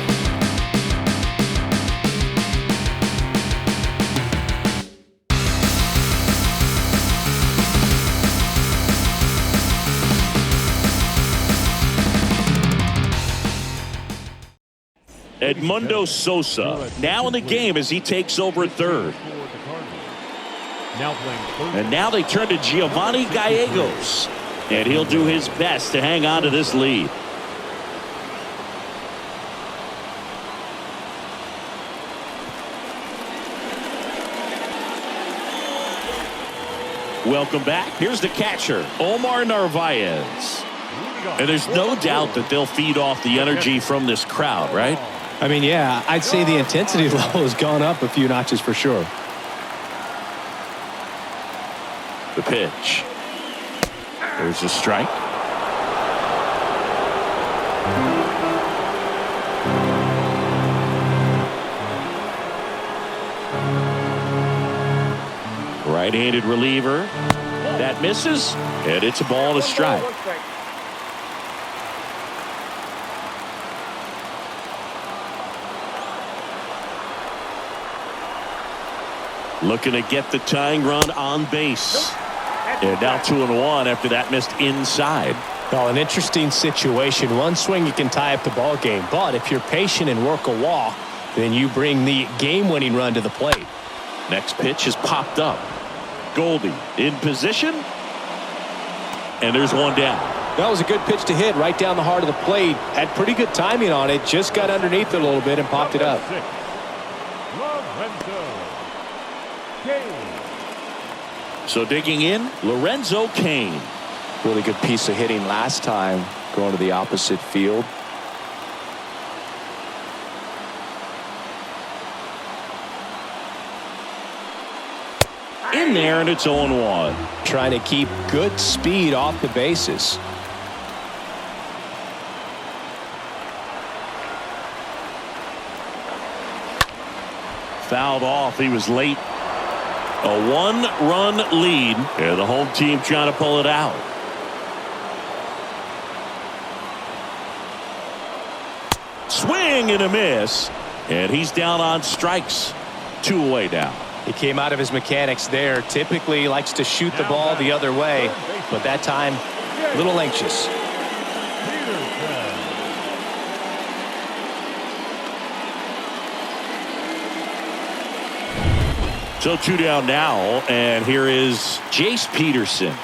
[SPEAKER 4] Edmundo Sosa now in the game as he takes over at third. And now they turn to Giovanni Gallegos. And he'll do his best to hang on to this lead. Welcome back. Here's the catcher, Omar Narvaez. And there's no doubt that they'll feed off the energy from this crowd, right?
[SPEAKER 6] I mean, yeah, I'd say the intensity level has gone up a few notches for sure.
[SPEAKER 4] The pitch. There's a strike. Right-handed reliever. That misses, and it's a ball and a strike. Looking to get the tying run on base. And now 2-1 after that missed inside.
[SPEAKER 6] Well, an interesting situation. One swing you can tie up the ball game, but if you're patient and work a walk, then you bring the game-winning run to the plate.
[SPEAKER 4] Next pitch is popped up. Goldie in position. And there's one down.
[SPEAKER 6] That was a good pitch to hit right down the heart of the plate. Had pretty good timing on it. Just got underneath it a little bit and popped it up.
[SPEAKER 4] So digging in, Lorenzo Cain.
[SPEAKER 6] Really good piece of hitting last time, going to the opposite field.
[SPEAKER 4] In there, and it's 0-1.
[SPEAKER 6] Trying to keep good speed off the bases.
[SPEAKER 4] Fouled off. He was late. A 1-run lead. And the home team trying to pull it out. Swing and a miss. And he's down on strikes. 2 away now.
[SPEAKER 6] He came out of his mechanics there. Typically likes to shoot the ball the other way, but that time a little anxious.
[SPEAKER 4] So 2 down now, and here is Jace Peterson.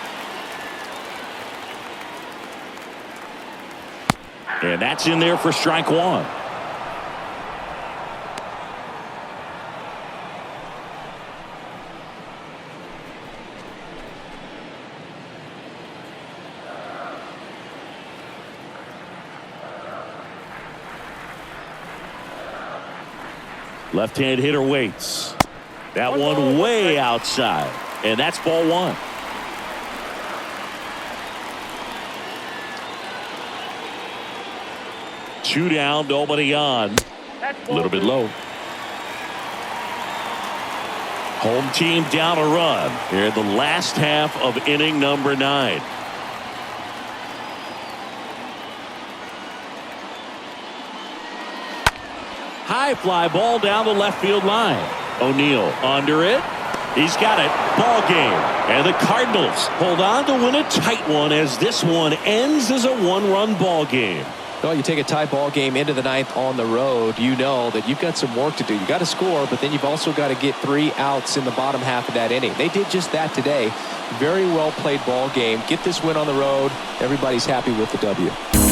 [SPEAKER 4] And that's in there for strike one. Left-hand hitter waits. That one way outside. And that's ball one. Two down, nobody on. A little bit low. Home team down a run here in the last half of inning number 9. High fly ball down the left field line. O'Neill under it. He's got it. Ball game. And the Cardinals hold on to win a tight one as this one ends as a 1-run ball game.
[SPEAKER 6] Well, you take a tie ball game into the 9th on the road, you know that you've got some work to do. You got to score, but then you've also got to get 3 outs in the bottom half of that inning. They did just that today. Very well played ball game. Get this win on the road. Everybody's happy with the W.